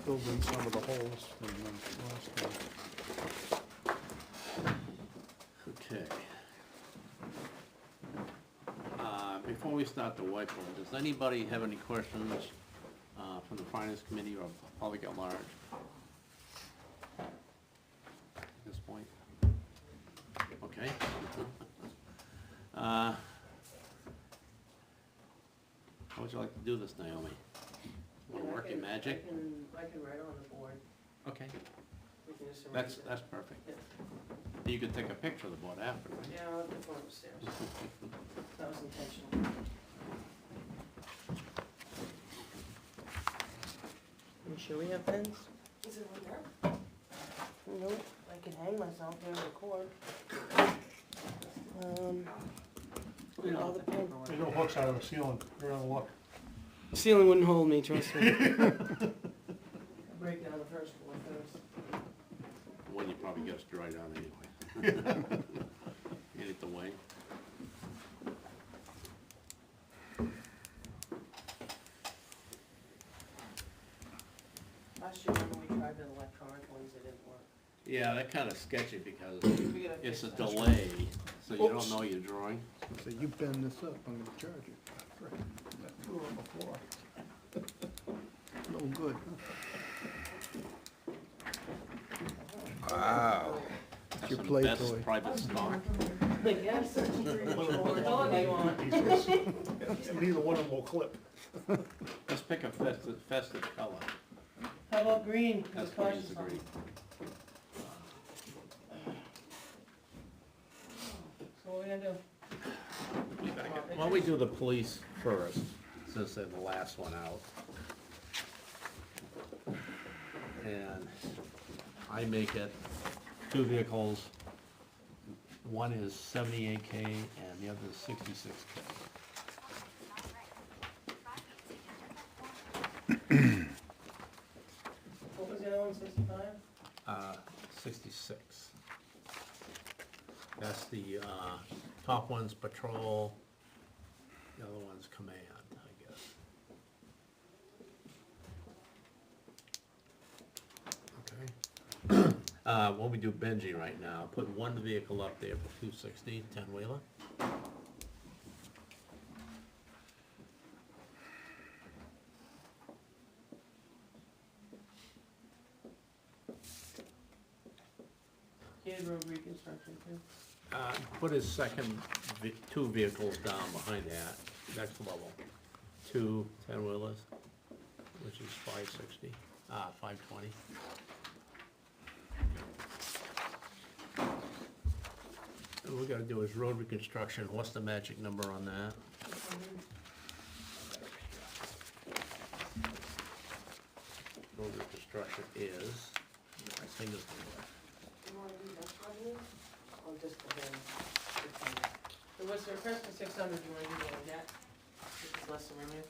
Filled in some of the holes from the last time. Okay. Before we start the whiteboard, does anybody have any questions from the Finance Committee or public at large? At this point? Okay. How would you like to do this, Naomi? Want to work your magic? I can write on the board. Okay, We can just erase it. that's perfect. Yeah. You could take a picture of the board after, right? Yeah, I'll have to go upstairs. That was intentional. You sure we have pens? Is it over there? No, I can hang myself there with a cord. All the pen. There's no hooks out of the ceiling, you're gonna look. Ceiling wouldn't hold me, trust me. Break down the first floor first. One you probably gets dried out anyway. Get it away. Last year when we tried the electronic ones, they didn't work. Yeah, that kind of sketchy because We gotta it's a fix that. delay, so you don't Oops. know your drawing. So you bend this up, I'm gonna charge you. That threw on the floor. No good. Wow. That's your some play best toy. private stock. Yes. What dog do you want? Neither one of them will clip. Let's pick a festive color. How about green? That's It's green cautious is on. agreed. So what are we gonna do? Why don't we do the police first, since they're the last one out? And I make it 2 vehicles. One is 78K and the other is 66K. What was the other one, 65? 66. That's the, top one's patrol, the other one's command, I guess. Okay. When we do Benji right now, put one vehicle up there for 260, 10-wheeler. Kid road reconstruction too. Put his second, 2 vehicles down behind that, next level. 2 10-wheelers, which is 560, 520. And what we gotta do is road reconstruction, what's the magic number on that? Road reconstruction is, my fingers don't work. You wanna do that one? Or just the whole 600? So what's the request for 600, you wanna do all that? This is less than revenue?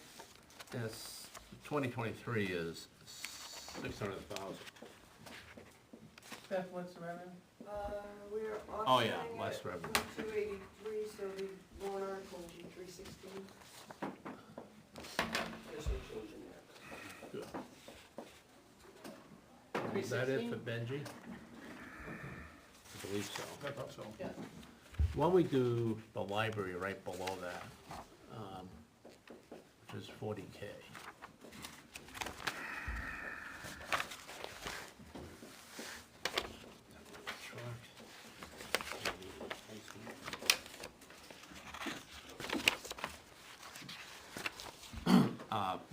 Yes, 2023 is 600,000. Beth, what's the revenue? We're Oh, yeah, offsetting less it revenue. from 283, so the warrant article will be 316. There's no change in there. Good. Is that it for 316? Benji? I believe so. I thought so. Yeah. Why don't we do the library right below that, which is 40K.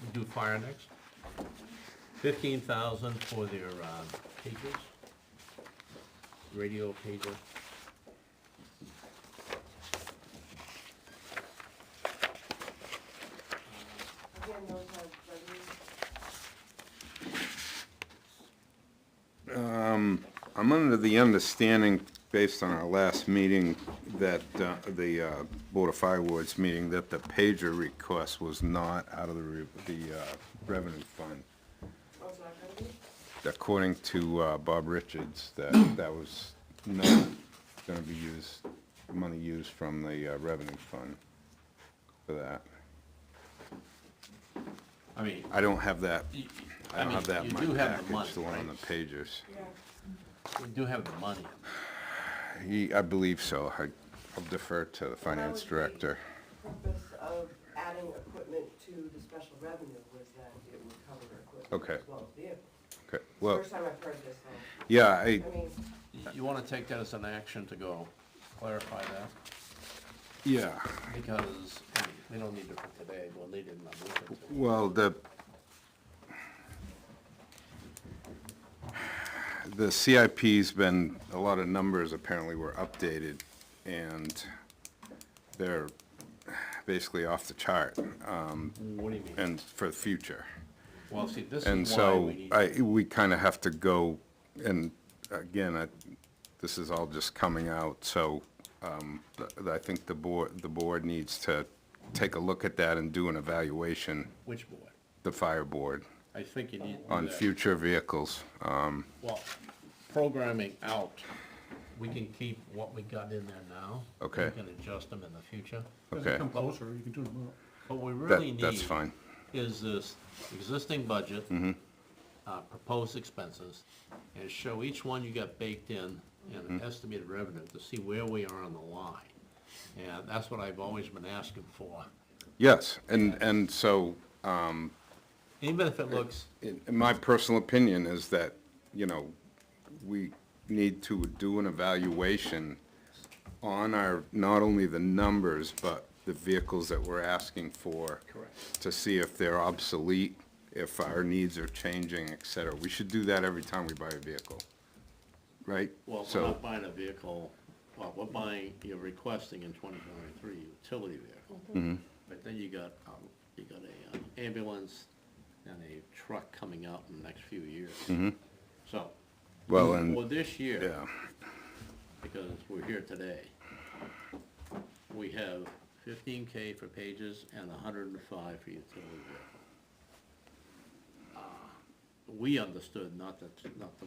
We do fire next. 15,000 for their pages, radio pager. Again, those have revenue. I'm under the understanding, based on our last meeting, that the Board of Fire Wards meeting, that the pager request was not out of the revenue fund. Oh, it's not gonna be? According to Bob Richards, that was No, it's gonna be money used from the revenue fund for that. I mean, I don't have that, I I don't mean, have that in you my do have the money, package, the one on right? the pagers. we do have the money. I believe so. I'll defer to the finance director. The purpose of adding equipment to the special revenue was that it would cover equipment Okay. as well as vehicles. Okay, It's the well, first time I've heard this, so, yeah, I mean, You wanna take that as an action to go clarify that? yeah, Because, I mean, we don't need it for today, we'll need it in a week or two. well, the CIP's been, a lot of numbers apparently were updated, and they're basically off the chart, What do you mean? and for the future. Well, see, this And is why so, we need. we kinda have to go, and again, this is all just coming out, so, I think the board needs to take a look at that and do an evaluation, Which board? the fire board, I think you need to do on that. future vehicles. Well, programming out, we can keep what we got in there now. Okay. We can adjust them in the future. As Okay. they come closer, you can do them. What we really That's need fine. is this existing budget, Mm-hmm. proposed expenses, and show each one you got baked in and Mm-hmm. an estimated revenue to see where we are on the line. And that's what I've always been asking for. Yes, and so, Even if it looks, in my personal opinion is that, we need to do an evaluation on our, not only the numbers, but the vehicles that we're asking for. Correct. To see if they're obsolete, if our needs are changing, et cetera. We should do that every time we buy a vehicle, right? well, we're So, not buying a vehicle, well, we're buying, you're requesting in 2023 utility vehicle. mhm. But then you got a ambulance and a truck coming out in the next few years. So, well, for and, this year, yeah, because we're here today, we have 15K for pages and 105 for utility vehicle. We understood, not that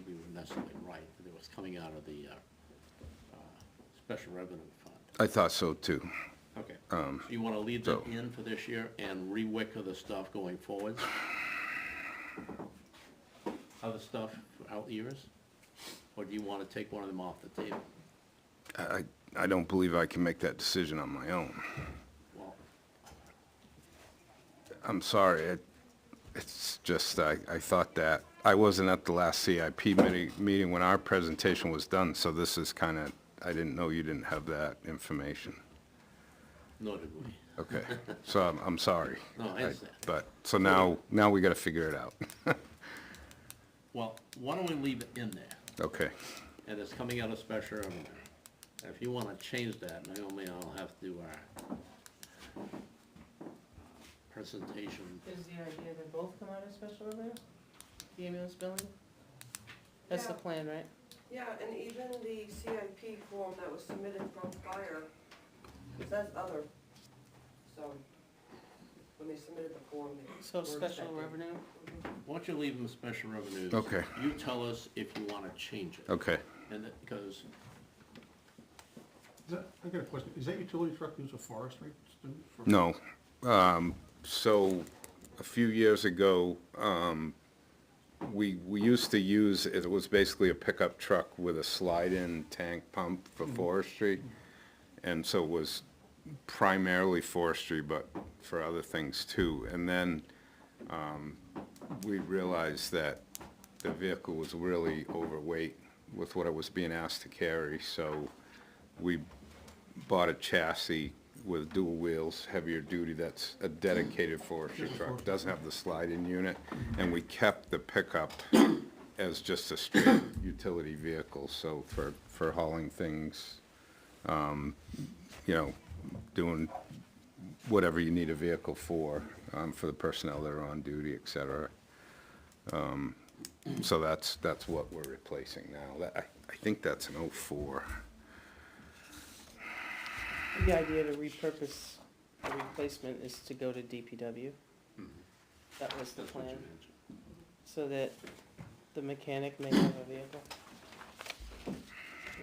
we were necessarily right, that it was coming out of the special revenue fund. I thought so too. Okay, so you wanna leave that so- in for this year and re-wicker the stuff going forward? Other stuff for out years? Or do you wanna take one of them off the table? I don't believe I can make that decision on my own. Well, I'm sorry, it's just, I thought that, I wasn't at the last CIP meeting when our presentation was done, so this is kinda, I didn't know you didn't have that information. nor did we. Okay, so I'm sorry. No, I understand. But, so now we gotta figure it out. Well, why don't we leave it in there? Okay, And it's coming out of special revenue. And if you wanna change that, Naomi, I'll have to do our presentation. Is the idea that both come out of special revenue? The ambulance billing? That's the Yeah. plan, right? yeah, and even the CIP form that was submitted from fire says other. So, when they submitted the form, they. So worded special that in. revenue? Why don't you leave them special revenues? Okay. You tell us if you wanna change it. okay. And that, because, I got a question. Is that utility truck used for forestry? For- No, so, a few years ago, we used to use, it was basically a pickup truck with a slide-in tank pump for forestry. And so it was primarily forestry, but for other things too. And then, we realized that the vehicle was really overweight with what it was being asked to carry, so we bought a chassis with dual wheels, heavier duty, that's a dedicated forestry truck, doesn't have the slide-in unit, and we kept the pickup as just a straight utility vehicle, so for hauling things, doing whatever you need a vehicle for the personnel that are on duty, et cetera. So that's what we're replacing now. I think that's an '04. The idea to repurpose a replacement is to go to DPW. That was the that's what you plan, mentioned. so that the mechanic may have a vehicle.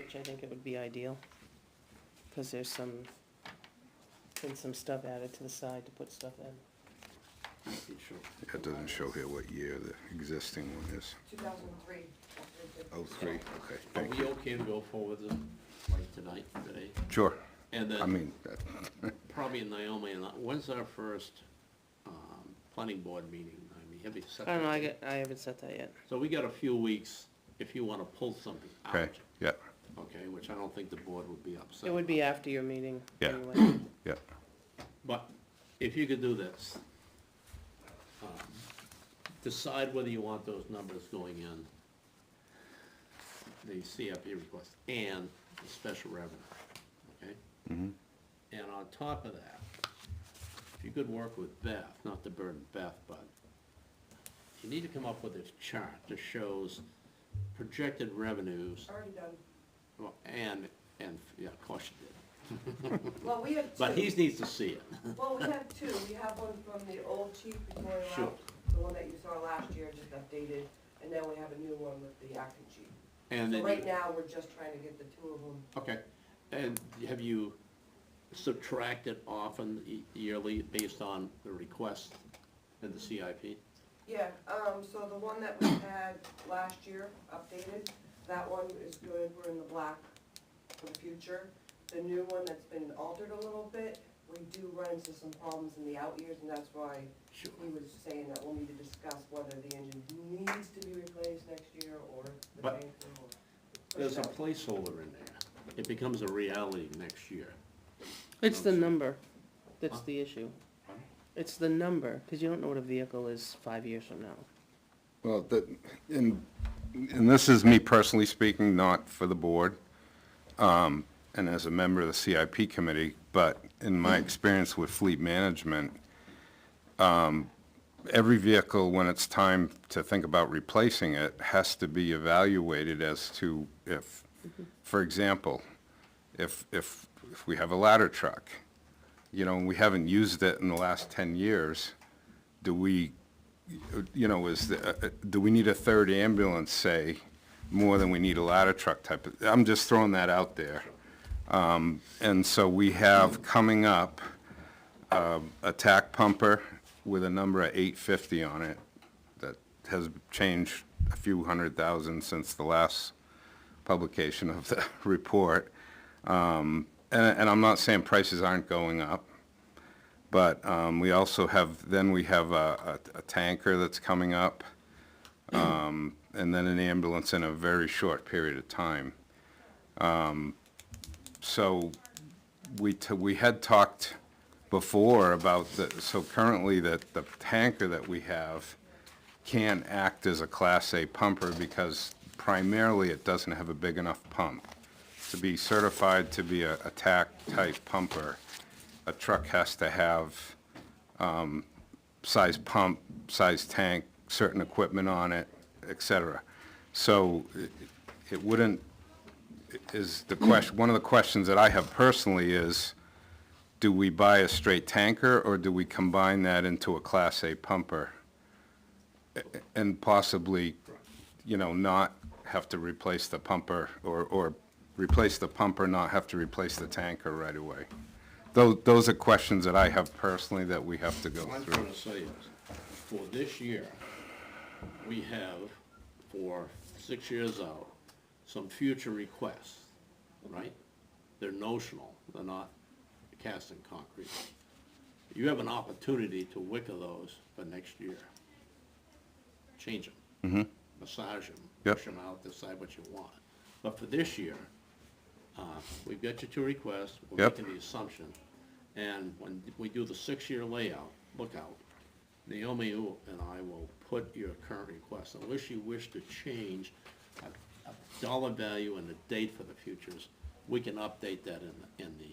which I think it would be ideal, because there's been some stuff added to the side to put stuff in. It doesn't show here what year the existing one is. 2003. Oh, three, okay, Are thank we you. okay to go forward with them, like today? Sure. And I then, mean, probably Naomi, and when's our first, planning board meeting? I mean, have you set I don't know, that? I haven't set that yet. So we got a few weeks if you wanna pull something out. okay, yeah, Okay, which I don't think the board would be upset. It would be after your meeting Yeah. anyway. yeah. But if you could do this, decide whether you want those numbers going in, the CIP request, and the special revenue, okay? And on top of that, if you could work with Beth, not to burden Beth, but you need to come up with this chart that shows projected revenues, Already done. well, and, yeah, of course you did. Well, we have two. But he needs to see it. Well, we have two. We have one from the old chief before he Sure. left, the one that you saw last year, just updated, and then we have a new one with the acting chief. And So then right you- now, we're just trying to get the two of them. Okay, and have you subtracted often yearly based on the request in the CIP? Yeah, so the one that we had last year, updated, that one is good, we're in the black for the future. The new one that's been altered a little bit, we do run into some problems in the out years, and that's why Sure. he was saying that we'll need to discuss whether the engine needs to be replaced next year, or the But tank, or. There's a push out. placeholder in there. It becomes a reality next year. It's the number that's Huh? the issue. It's the number, because you don't know what a vehicle is 5 years from now. Well, and this is me personally speaking, not for the board, and as a member of the CIP committee, but in my experience with fleet management, every vehicle, when it's time to think about replacing it, has to be evaluated as to if, for example, if we have a ladder truck, you know, and we haven't used it in the last 10 years, do we, you know, do we need a third ambulance, say, more than we need a ladder truck type of, I'm just throwing that out there. And so we have coming up a tack pumper with a number of 850 on it that has changed a few $100,000 since the last publication of the report. And I'm not saying prices aren't going up, but we also have, then we have a tanker that's coming up, and then an ambulance in a very short period of time. So we had talked before about so currently that the tanker that we have can't act as a Class A pumper because primarily it doesn't have a big enough pump. To be certified to be a TAC type pumper, a truck has to have size pump, size tank, certain equipment on it, et cetera. So it wouldn't, is the question, one of the questions that I have personally is, do we buy a straight tanker or do we combine that into a Class A pumper? And possibly, you know, not have to replace the pumper or replace the pumper, not have to replace the tanker right away. Those are questions that I have personally that we have to go What I'm through. trying to say is, for this year, we have, for 6 years out, some future requests, right? They're notional, they're not cast in concrete. You have an opportunity to wicker those for next year. Change them. Massage them. Yep. Push them out, decide what you want. But for this year, we've got your two requests, we're Yep. making the assumption. And when we do the 6-year layout, lookout, Naomi and I will put your current request, unless you wish to change a dollar value and the date for the futures, we can update that in the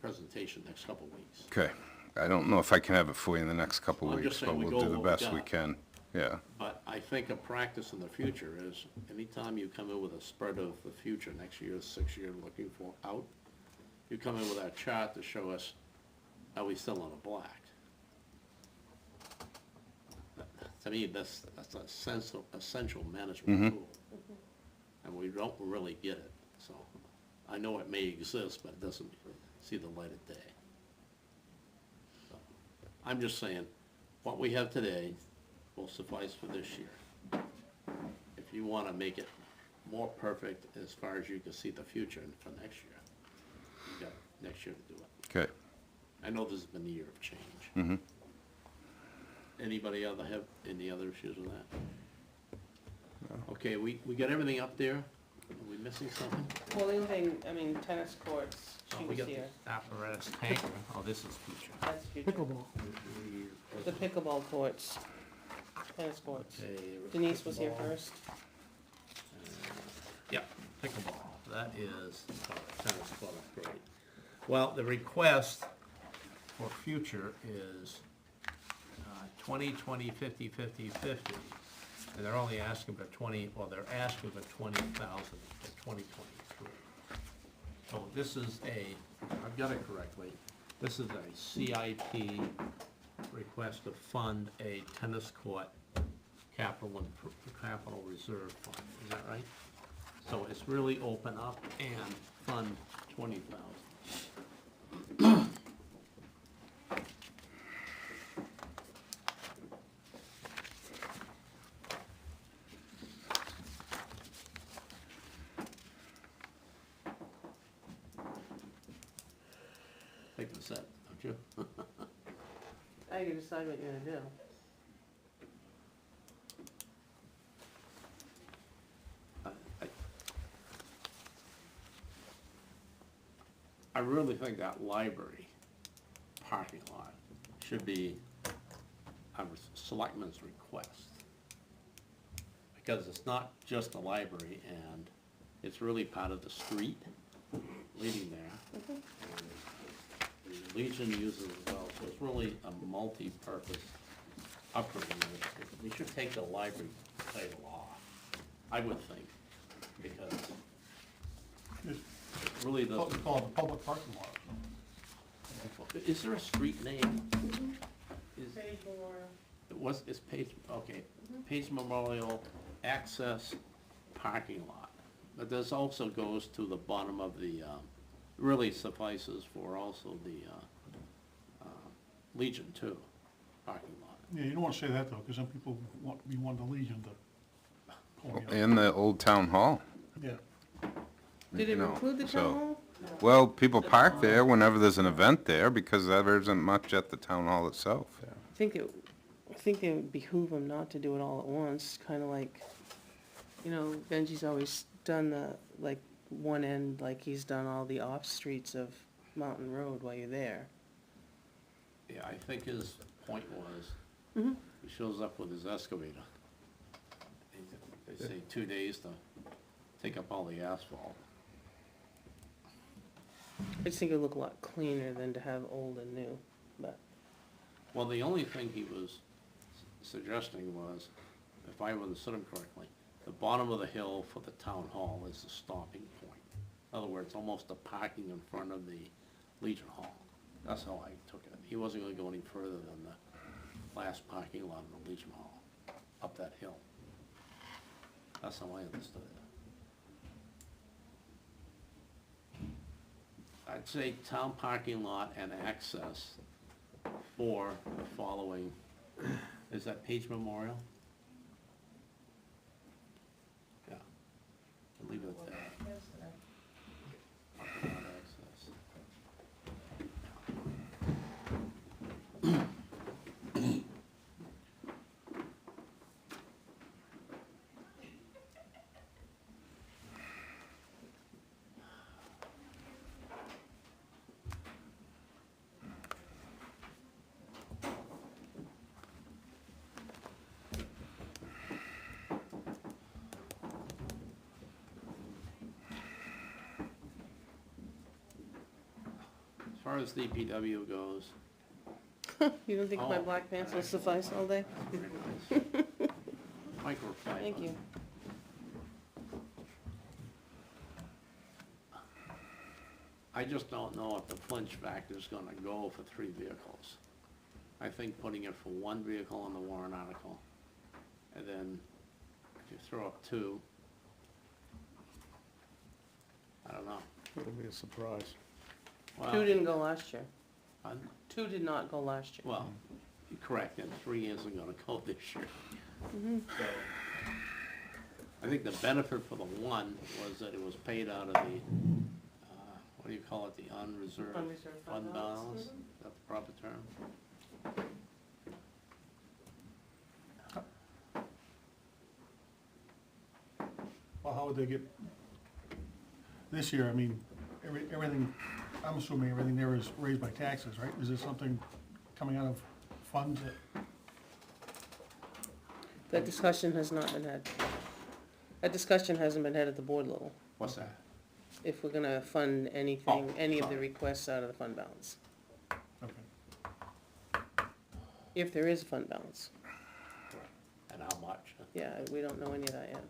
presentation next couple weeks. Okay. I don't know if I can have it for you in the next couple Well, I'm weeks, just saying but we we'll go do the what we best we got. can. Yeah. But I think a practice in the future is, anytime you come in with a spread of the future, next year, 6 year looking for out, you come in with that chart to show us, are we still in the black? To me, that's an essential management tool. And we don't really get it. So, I know it may exist, but it doesn't see the light of day. So, I'm just saying, what we have today will suffice for this year. If you wanna make it more perfect as far as you can see the future and for next year, you got next year to do it. Okay. I know this has been a year of change. Mhm. Anybody have any other issues with that? Okay, we got everything up there. Are we missing something? Well, the only thing, I mean, tennis courts, Oh, she we was got the here, apparatus tanker. Oh, this is future. that's future. Pickleball. The pickleball courts, tennis courts. Okay, Denise was here pickleball. first. Yeah, pickleball, that is tennis court upgrade. Well, the request for future is 20, 20, 50, 50, 50. And they're only asking for 20, well, they're asking for 20,000 for 2023. So this is I've got it correctly, this is a CIP request to fund a tennis court capital reserve fund, is that right? So it's really open up and fund 20,000. Take the set, don't you? Now you decide what you're gonna do. I really think that library parking lot should be a selectman's request. Because it's not just a library, and it's really part of the street leading there. And the Legion uses it as well, so it's really a multi-purpose upgrade. We should take the library title off, I would think, because It's it really doesn't. called the public parking lot. Is there a street name? Is, Page Memorial. it's Page, okay, Page Memorial Access Parking Lot. But this also goes to the bottom of the, really suffices for also the, Legion too, parking lot. Yeah, you don't wanna say that though, cause some people want the Legion to pull me up. And the old town hall. Yeah, Did you it know, include the so- town hall? Well, people park there whenever there's an event there because there isn't much at the town hall itself. I think it would behoove them not to do it all at once, kinda like, you know, Benji's always done the, like, one end, like he's done all the off streets of Mountain Road while you're there. Yeah, I think his point was, Mhm. he shows up with his excavator. They say 2 days to take up all the asphalt. I just think it would look a lot cleaner than to have old and new, but, Well, the only thing he was suggesting was, if I understood him correctly, the bottom of the hill for the town hall is the stopping point. In other words, almost the parking in front of the Legion Hall. That's how I took it. He wasn't gonna go any further than the last parking lot of the Legion Hall, up that hill. That's how I understood it. I'd say town parking lot and access for the following, is that Page Memorial? Yeah, I'll leave it at that. Parking lot access. As far as DPW goes, you don't think my Oh, black pants will suffice all day? very nice. Microfiber. Thank you. I just don't know if the flinch factor's gonna go for 3 vehicles. I think putting it for 1 vehicle on the warrant article, and then if you throw up 2, don't know. It'll be a surprise. Well, Two didn't go last year. I'm- Two did not go last year. Well, you're correct, and 3 isn't gonna go this year. So, I think the benefit for the one was that it was paid out of the, what do you call it, the unreserved Unreserved fund fund balance. balance? Is that the proper term? Well, how would they get, this year, I mean, everything, I'm assuming everything there is raised by taxes, right? Is there something coming out of funds that, That discussion has not been had. That discussion hasn't been had at the board level, What's that? if we're gonna fund anything, Oh, any of the sorry. requests out of the fund balance. okay. If there is fund balance. And how much? Yeah, we don't know any of that yet.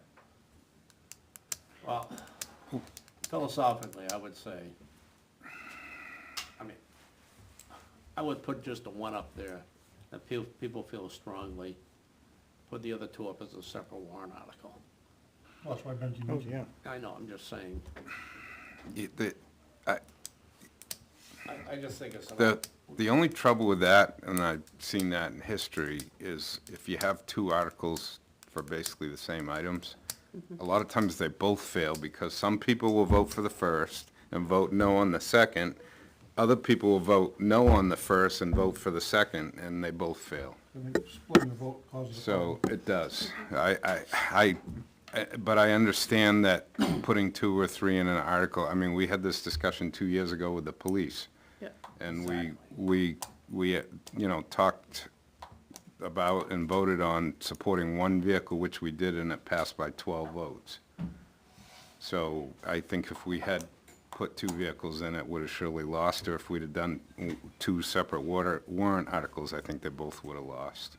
Well, philosophically, I would say, I mean, I would put just the one up there, that people feel strongly, put the other two up as a separate warrant article. Well, that's why Benji mentioned it. I know, I'm just saying, I- I just think it's. The only trouble with that, and I've seen that in history, is if you have two articles for basically the same items, a lot of times they both fail, because some people will vote for the first and vote no on the second. Other people will vote no on the first and vote for the second, and they both fail. I think splitting the vote causes a So problem. it does. But I understand that putting two or three in an article, I mean, we had this discussion 2 years ago with the police. Yeah. And we, talked about and voted on supporting one vehicle, which we did, and it passed by 12 votes. So I think if we had put two vehicles in, it would have surely lost, or if we'd have done two separate warrant articles, I think they both would have lost.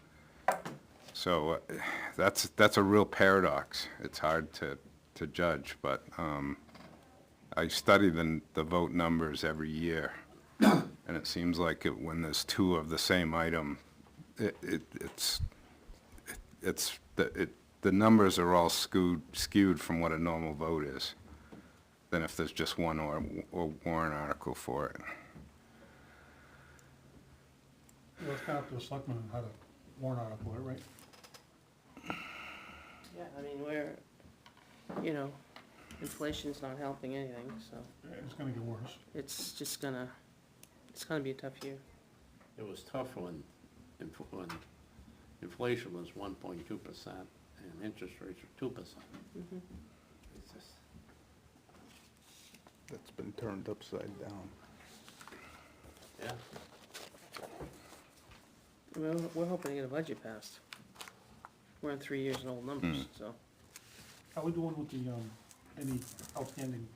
So that's a real paradox. It's hard to judge, but I study the vote numbers every year. And it seems like when there's two of the same item, the numbers are all skewed from what a normal vote is, than if there's just one or warrant article for it. Well, it's kind of up to the selectmen how to warrant article it, right? Yeah, I mean, inflation's not helping anything, so It's gonna get worse. it's gonna be a tough year. It was tough when inflation was 1.2% and interest rates were 2%. It's just, That's been turned upside down. yeah. We're hoping to get a budget passed. We're in 3 years and old numbers, so. How we doing with the, any outstanding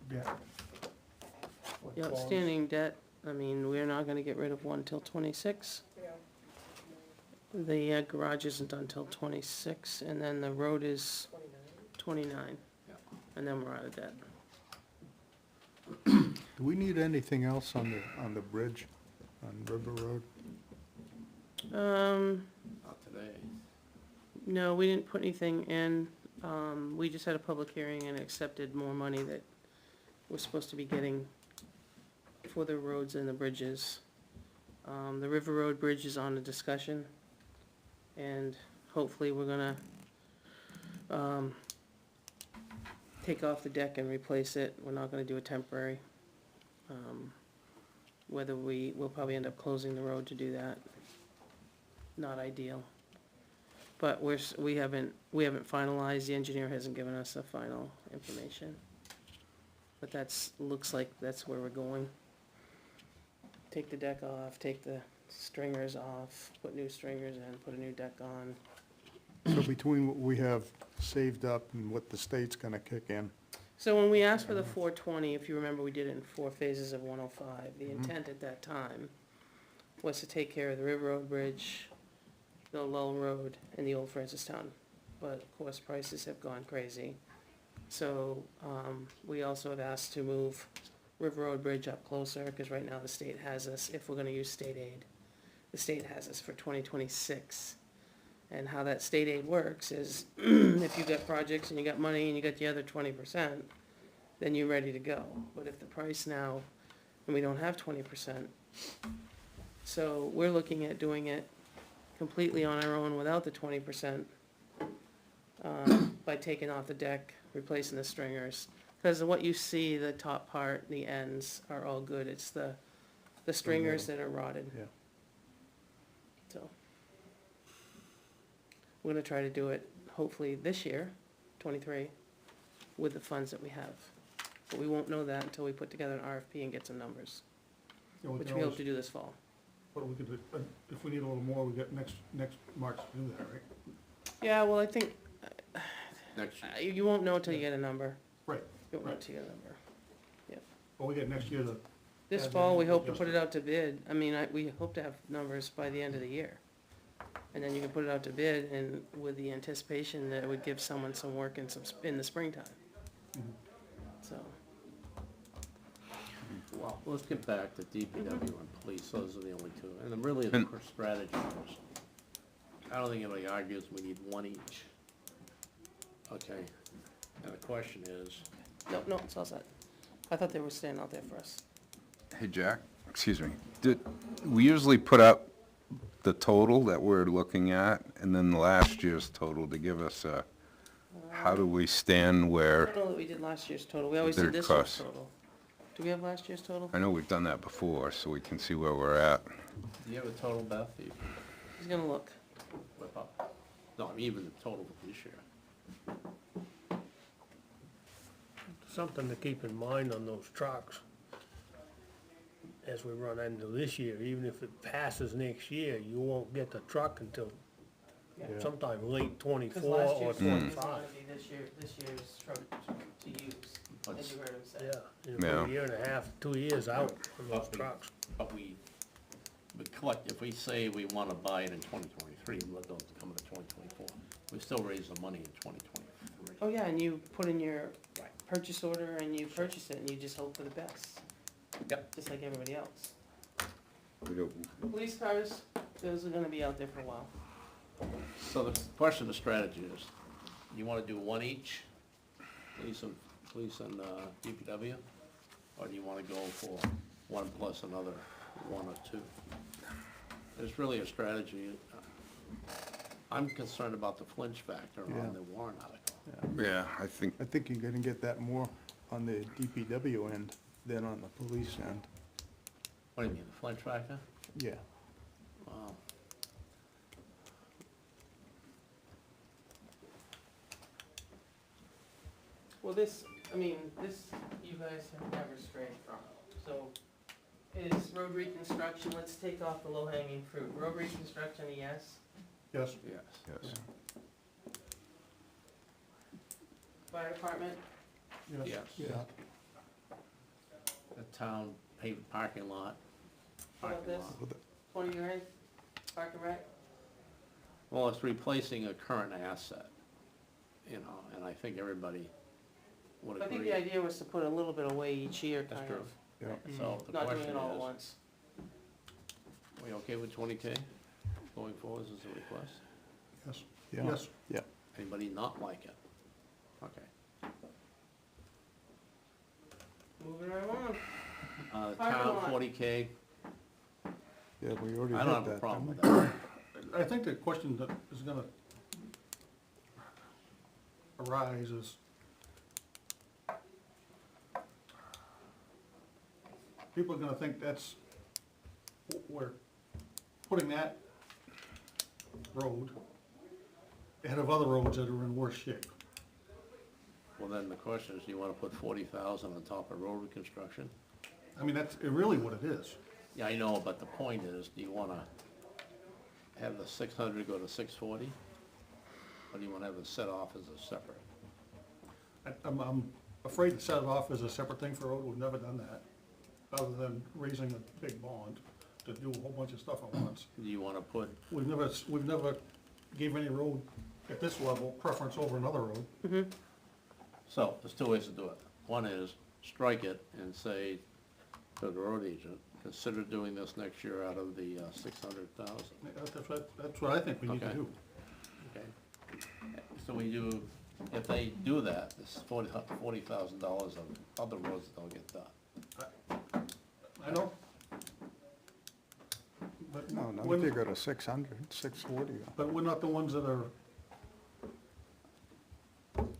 debt? Like The bonds? outstanding debt, I mean, we're not gonna get rid of one till 26. Yeah. The garage isn't until 26, and then the road is 29. Yeah. And then we're out of debt. Do we need anything else on the bridge on River Road? Not today. No, we didn't put anything in. We just had a public hearing and accepted more money that we're supposed to be getting for the roads and the bridges. The River Road Bridge is on the discussion, and hopefully we're gonna, take off the deck and replace it. We're not gonna do a temporary. Whether we'll probably end up closing the road to do that. Not ideal. But we haven't finalized, the engineer hasn't given us a final information. But looks like that's where we're going. Take the deck off, take the stringers off, put new stringers in, put a new deck on. So between what we have saved up and what the state's gonna kick in, So when we asked for the 420, if you remember, we did it in 4 phases of 105. The intent at that time was to take care of the River Road Bridge, the Lull Road, and the Old Francistown. But of course, prices have gone crazy. So we also have asked to move River Road Bridge up closer, because right now the state has us, if we're gonna use state aid, the state has us for 2026. And how that state aid works is, if you got projects and you got money and you got the other 20%, then you're ready to go. But if the price now, and we don't have 20%, so we're looking at doing it completely on our own without the 20%, by taking off the deck, replacing the stringers. Because what you see, the top part, the ends are all good. It's the stringers that are rotted. Yeah. So, we're gonna try to do it hopefully this year, 23, with the funds that we have. But we won't know that until we put together an RFP and get some numbers, You know, which can we hope always- to do this fall. What we could do, if we need a little more, we got next March to do that, right? Yeah, well, I think, Next year. you won't know until you get a number. Right. You won't know Right. until you get a number. Well, we get next year to, This Add fall, that we in, hope to adjust put it. it out to bid. I mean, we hope to have numbers by the end of the year. And then you can put it out to bid and with the anticipation that it would give someone some work in in the springtime. So, Well, let's get back to DPW and police, those are the only two. And then really the And- strategy is, I don't think anybody argues we need one each. Okay, and the question is, no, it's all set. I thought they were staying out there for us. Hey, Jack, excuse me. We usually put up the total that we're looking at, and then last year's total to give us a, how do we stand I where, don't know that we did last year's total. We always Their did this year's costs. total. Do we have last year's total? I know we've done that before, so we can see where we're at. do you have a total, Beth, you can He's gonna look. whip up? No, I mean, even the total for this year. Something to keep in mind on those trucks as we run into this year, even if it passes next year, you won't get the truck until sometime late Because '24 last or year's total is '25. gonna be this year's truck to use, as you heard him say. Yeah, you know, Yeah. a year and a half, 2 years out on those trucks. But we collect, if we say we wanna buy it in 2023, we'll go to come to 2024. We still raise the money in 2023. Oh, yeah, and you put in your purchase order and you purchase it and you just hope for the best. Yep. Just like everybody else. We don't- Police cars, those are gonna be out there for a while. So the question of strategy is, you wanna do one each, police and DPW? Or do you wanna go for one plus another one or two? There's really a strategy. I'm concerned about the flinch factor Yeah. on the warrant article. Yeah, I think, I think you're gonna get that more on the DPW end than on the police end. What do you mean, the flinch factor? Yeah. Wow. Well, this, you guys have never strayed from. So, is road reconstruction, let's take off the low-hanging fruit. Road reconstruction, a yes. yes, Yes. yes. Fire department, yes. Yes. Yeah. The town paved parking lot. how about Parking this? lot. 20 grand, park and rec? Well, it's replacing a current asset, you know, and I think everybody would I think agree. the idea was to put a little bit away each year, That's kind true. of, Yeah. So the not doing question it all at is, once. we okay with 20K going forward as a request? Yes, Yeah. yes. Yeah. Anybody not like it? Okay. Moving right along. The Parking town, lot. 40K, Yeah, we already I had don't have a that, problem didn't with we? that. I think the question that is gonna arise is, people are gonna think that's, we're putting that road ahead of other roads that are in worse shape. Well, then the question is, do you wanna put 40,000 on top of road reconstruction? I mean, that's really what it is. Yeah, I know, but the point is, do you wanna have the 600 go to 640? Or do you wanna have it set off as a separate? I'm afraid to set it off as a separate thing for road, we've never done that, other than raising a big bond to do a whole bunch of stuff at once. Do you wanna put, We've never gave any road at this level preference over another road. so, there's two ways to do it. One is, strike it and say to the road agent, consider doing this next year out of the 600,000. That's what I think we need to Okay. do. Okay. So we do if they do that, this $40,000 of other roads don't get done. I know. But No, not when- if you go to 600, 640. But we're not the ones that are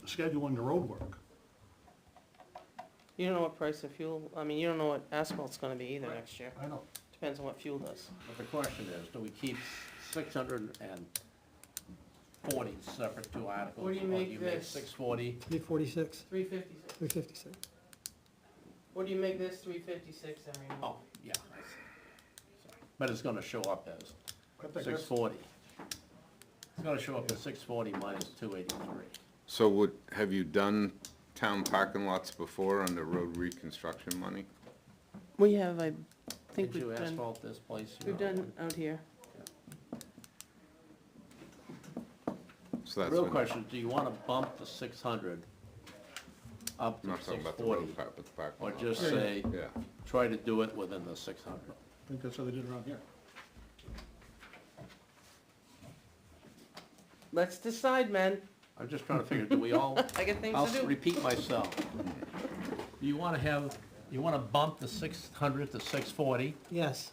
scheduling the road work. You don't know what price of fuel, I mean, you don't know what asphalt's gonna be either next year. I know. Depends on what fuel does. But the question is, do we keep 640 separate two articles? What do you or make this? 640? 346, 356. 356. What do you make this 356 every month? Oh, yeah, I see. Sorry. But it's gonna show up as I think that's- 640. It's gonna show up as 640 minus 283. So have you done town parking lots before on the road reconstruction money? We have, I think Did you we've done, asphalt this place? we've done out here. So The that's real when- question, do you wanna bump the 600 up I'm to not talking about the 640? road part, but the parking Or lot. just say, Yeah. try to do it within the 600? I think that's how they did it around here. Let's decide, men. I'm just trying to figure, do we all, I got things I'll to do. repeat myself. Do you wanna bump the 600 to 640? Yes.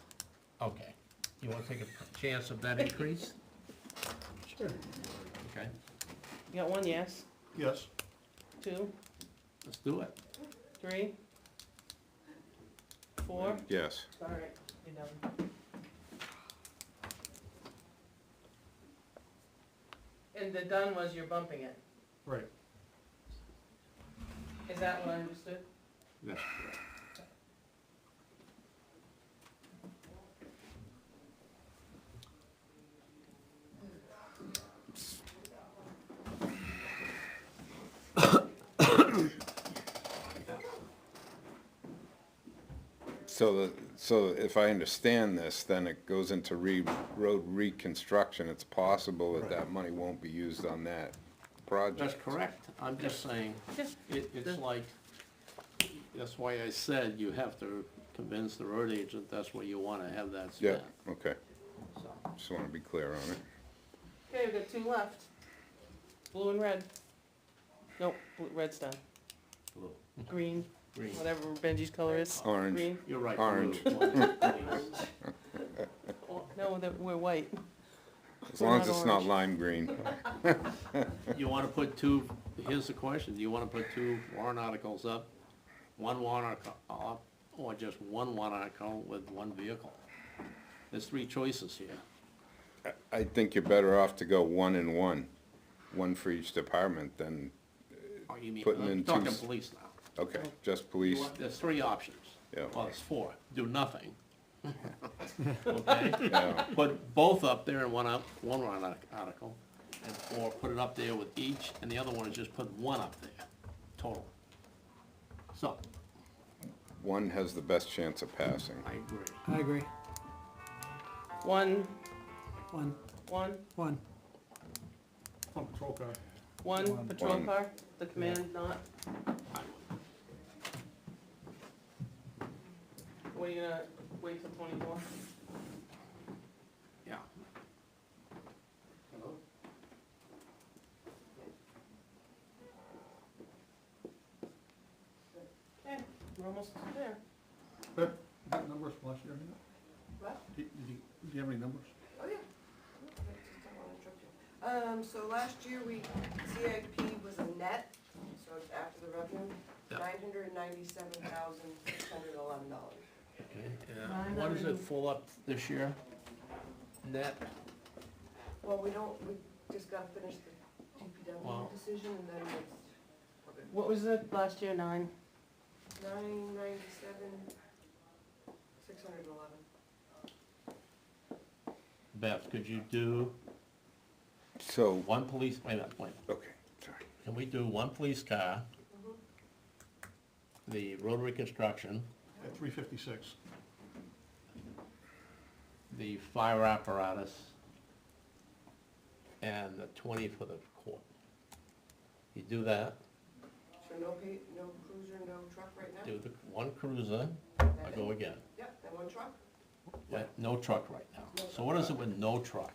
Okay. You wanna take a chance of that increase? Sure. Okay, You got one yes, Yes. 2, let's do it. 3, 4. Yes. All right, you're done. And the done was you're bumping it. Right. Is that what I understood? Yes. So if I understand this, then it goes into road reconstruction. It's possible that that money won't be used on that project. That's correct. I'm just saying, it's like, that's why I said you have to convince the road agent that's where you wanna have that Yeah, spent. okay. So, Just want to be clear on it. Okay, we've got 2 left. Blue and red. Nope, red's done. blue, Green, green. whatever Benji's color is. Orange. Green. You're right. Orange. blue. Oh, no, we're white. As long as not it's not orange. lime green. You wanna put here's the question, do you wanna put 2 warrant articles up? One warrant article up, or just one warrant article with one vehicle? There's 3 choices here. I think you're better off to go one and one for each department than, Oh, you mean, Putting I'm in talking two police now. okay, just police. There's 3 options. Yeah. Well, it's 4. Do nothing. Okay? Yeah. Put both up there in one warrant article, or put it up there with each, and the other one is just put one up there, total. So, One has the best chance of passing. I agree. I agree. 1, 1, 1, 1. On patrol car. 1 patrol One. car, the command not. What are you gonna, wait till 24? Yeah. Okay, we're almost there. But, got numbers from last year, you know? What? Do you have any numbers? Oh, yeah. Just don't wanna interrupt you. So last year CIP was a net, so it's after the revenue, Yeah. $997,611. Okay, yeah. What is it full up this year? Net? Well, we just gotta finish the Wow. DPW decision and then it's What was it last year, 9? 997,611. Beth, could you do So, one police, wait a minute, okay, sorry. Can we do one police car, the road reconstruction, At 356. the fire apparatus, and the 20 for the court? You do that, So no cruiser, no truck right now? do the one cruiser, I go again. Yep, and one truck? No truck right now. So what is it with no truck?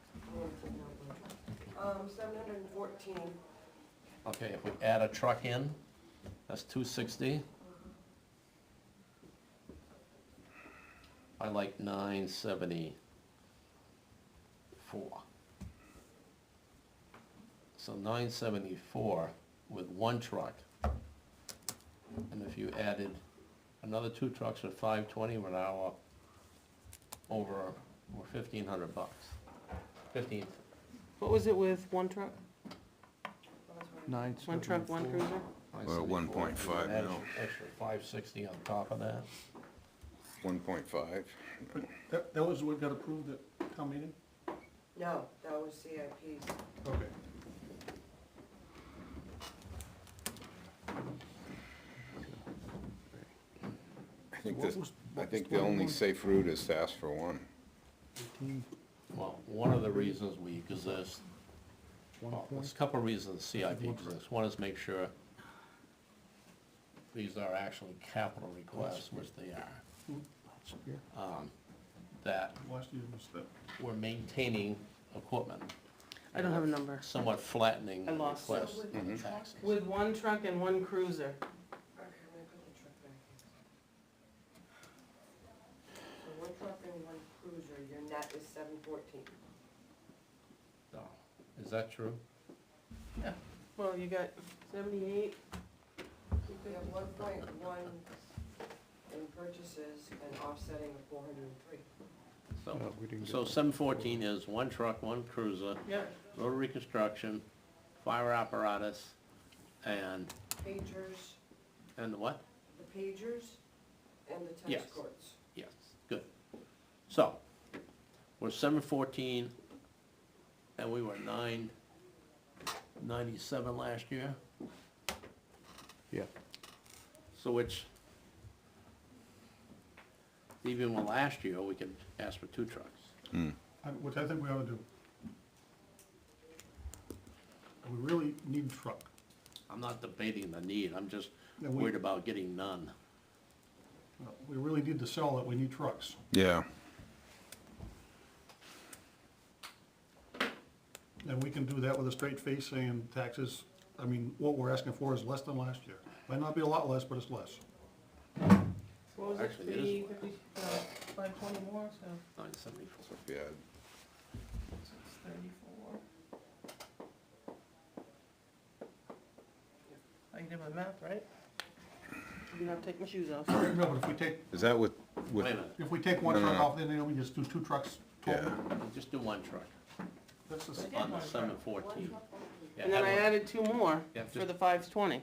714. Okay, if we add a truck in, that's 260. I like 974. So 974 with one truck. And if you added another two trucks at 520, we're now up over 1,500 bucks. 15, What was it with one truck? One 974. truck, one cruiser? Well, 1.5 Add mil. extra 560 on top of that. 1.5. But that was what got approved at town meeting? No, that was CIP's. Okay. I think What this, was- I what think was the only 21? safe route is to ask for one. 18, Well, one of the reasons we exist, one well, there's point. a couple of reasons CIP exists. One is make sure these are actually capital requests, which they are. Here. That Last year was that. we're maintaining equipment, I don't have a number. somewhat flattening I lost it. requests in taxes. With one truck and one cruiser. Okay, I'm gonna put the truck back here. So one truck and one cruiser, your net is 714. So, is that true? Well, you got 78. We have 1.1 in purchases and offsetting of 403. So, No, we didn't so get- 714 is one truck, one cruiser, Yeah. rotary construction, fire apparatus, and Pagers, what? the pagers, and the Yes. tennis courts. Yes, good. So, we're 714, and we were 997 last year, Yeah. so which, even with last year, we could ask for two trucks. Which I think we ought to do. We really need a truck. I'm not debating the need, I'm just Yeah, we- worried about getting none. We really need to sell that, we need trucks. Yeah. And we can do that with a straight face saying taxes, I mean, what we're asking for is less than last year. Might not be a lot less, but it's less. What was it, Actually, it is 350, 520 more, so 974. So if you add 634. I did my math, right? You didn't have to take my shoes off. No, but if we take, Is that with, Wait a minute, if we take one No, no, truck no. off, then we just do two trucks total. just do one truck That's the, on the 714. Yeah, And then I have one. added two more Yeah, for just- the 520.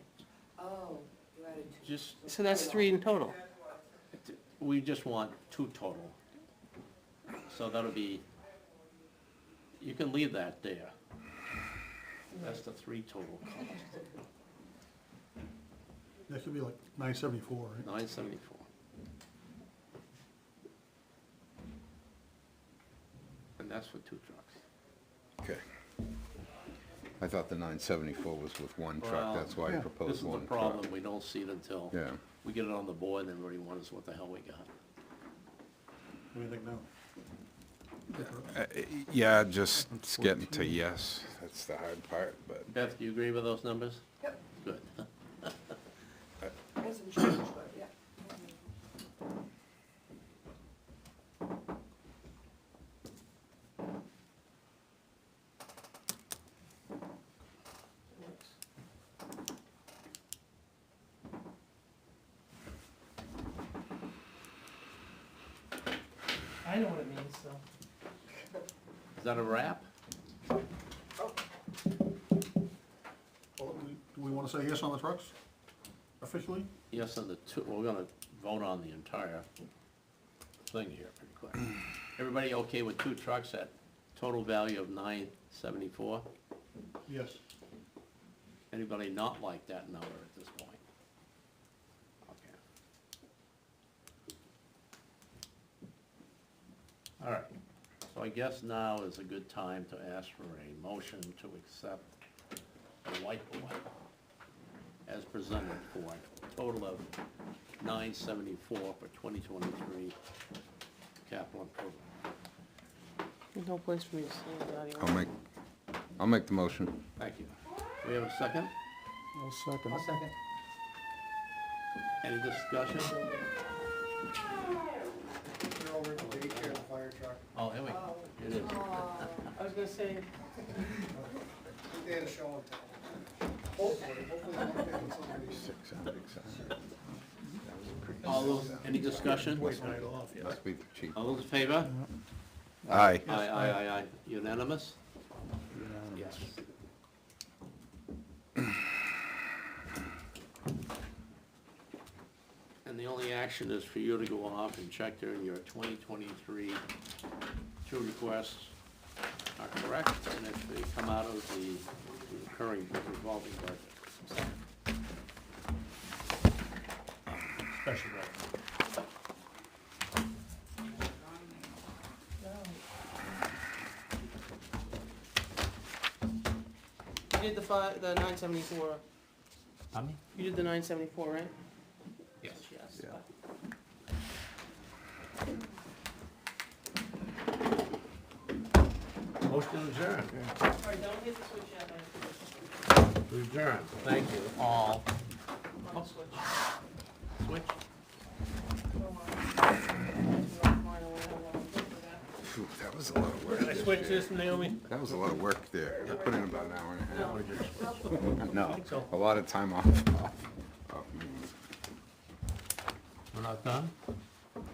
Oh, you added two. Just, So that's three in total. we just want two total. So that'll be, you can leave that there. That's the three total cost, that should be like 974, right? 974. And that's for two trucks. okay. I thought the 974 was with one Well, truck, that's why I yeah, This proposed is the one problem, truck. we don't see it until Yeah. we get it on the board, and everybody wonders what the hell we got. What do you think now? Yeah, just it's getting to yes, that's the hard part, but Beth, do you agree with those numbers? Yep, Good. and some change, but yeah. I know what it means, so. Is that a wrap? Well, do we want to say yes on the trucks officially? Yes, on the two, we're gonna vote on the entire thing here pretty quick. Everybody okay with two trucks at total value of 974? Yes. Anybody not like that number at this point? Okay. All right, so I guess now is a good time to ask for a motion to accept the whiteboard as presented for a total of 974 for 2023 capital improvement. There's no place for me to say that anymore. I'll make the motion. Thank you. We have a second? I'll second I'll it. second. Any discussion? They're over at the daycare, the fire truck. Oh, here we go. It is. I was gonna say, They had a show and tell. Hopefully they're getting somebody. All those, any discussion? Must be the chief. All those in favor? Aye. Aye. Unanimous? Yes. And the only action is for you to go off and check there in your 2023 two requests are correct, and if they come out of the recurring revolving budget. Special budget. you did the 974, Pardon me? you did the 974, right? Yes. Yes. Yeah. Motion adjourned. Sorry, don't hit the switch yet, Adjourned. Thank you all. I'm on the switch. Switch. Phew, that was a lot of work. Can I switch this, Naomi? That was a lot of work there. I put in about an hour and a half. I No, think so. a lot of time off. We're not done?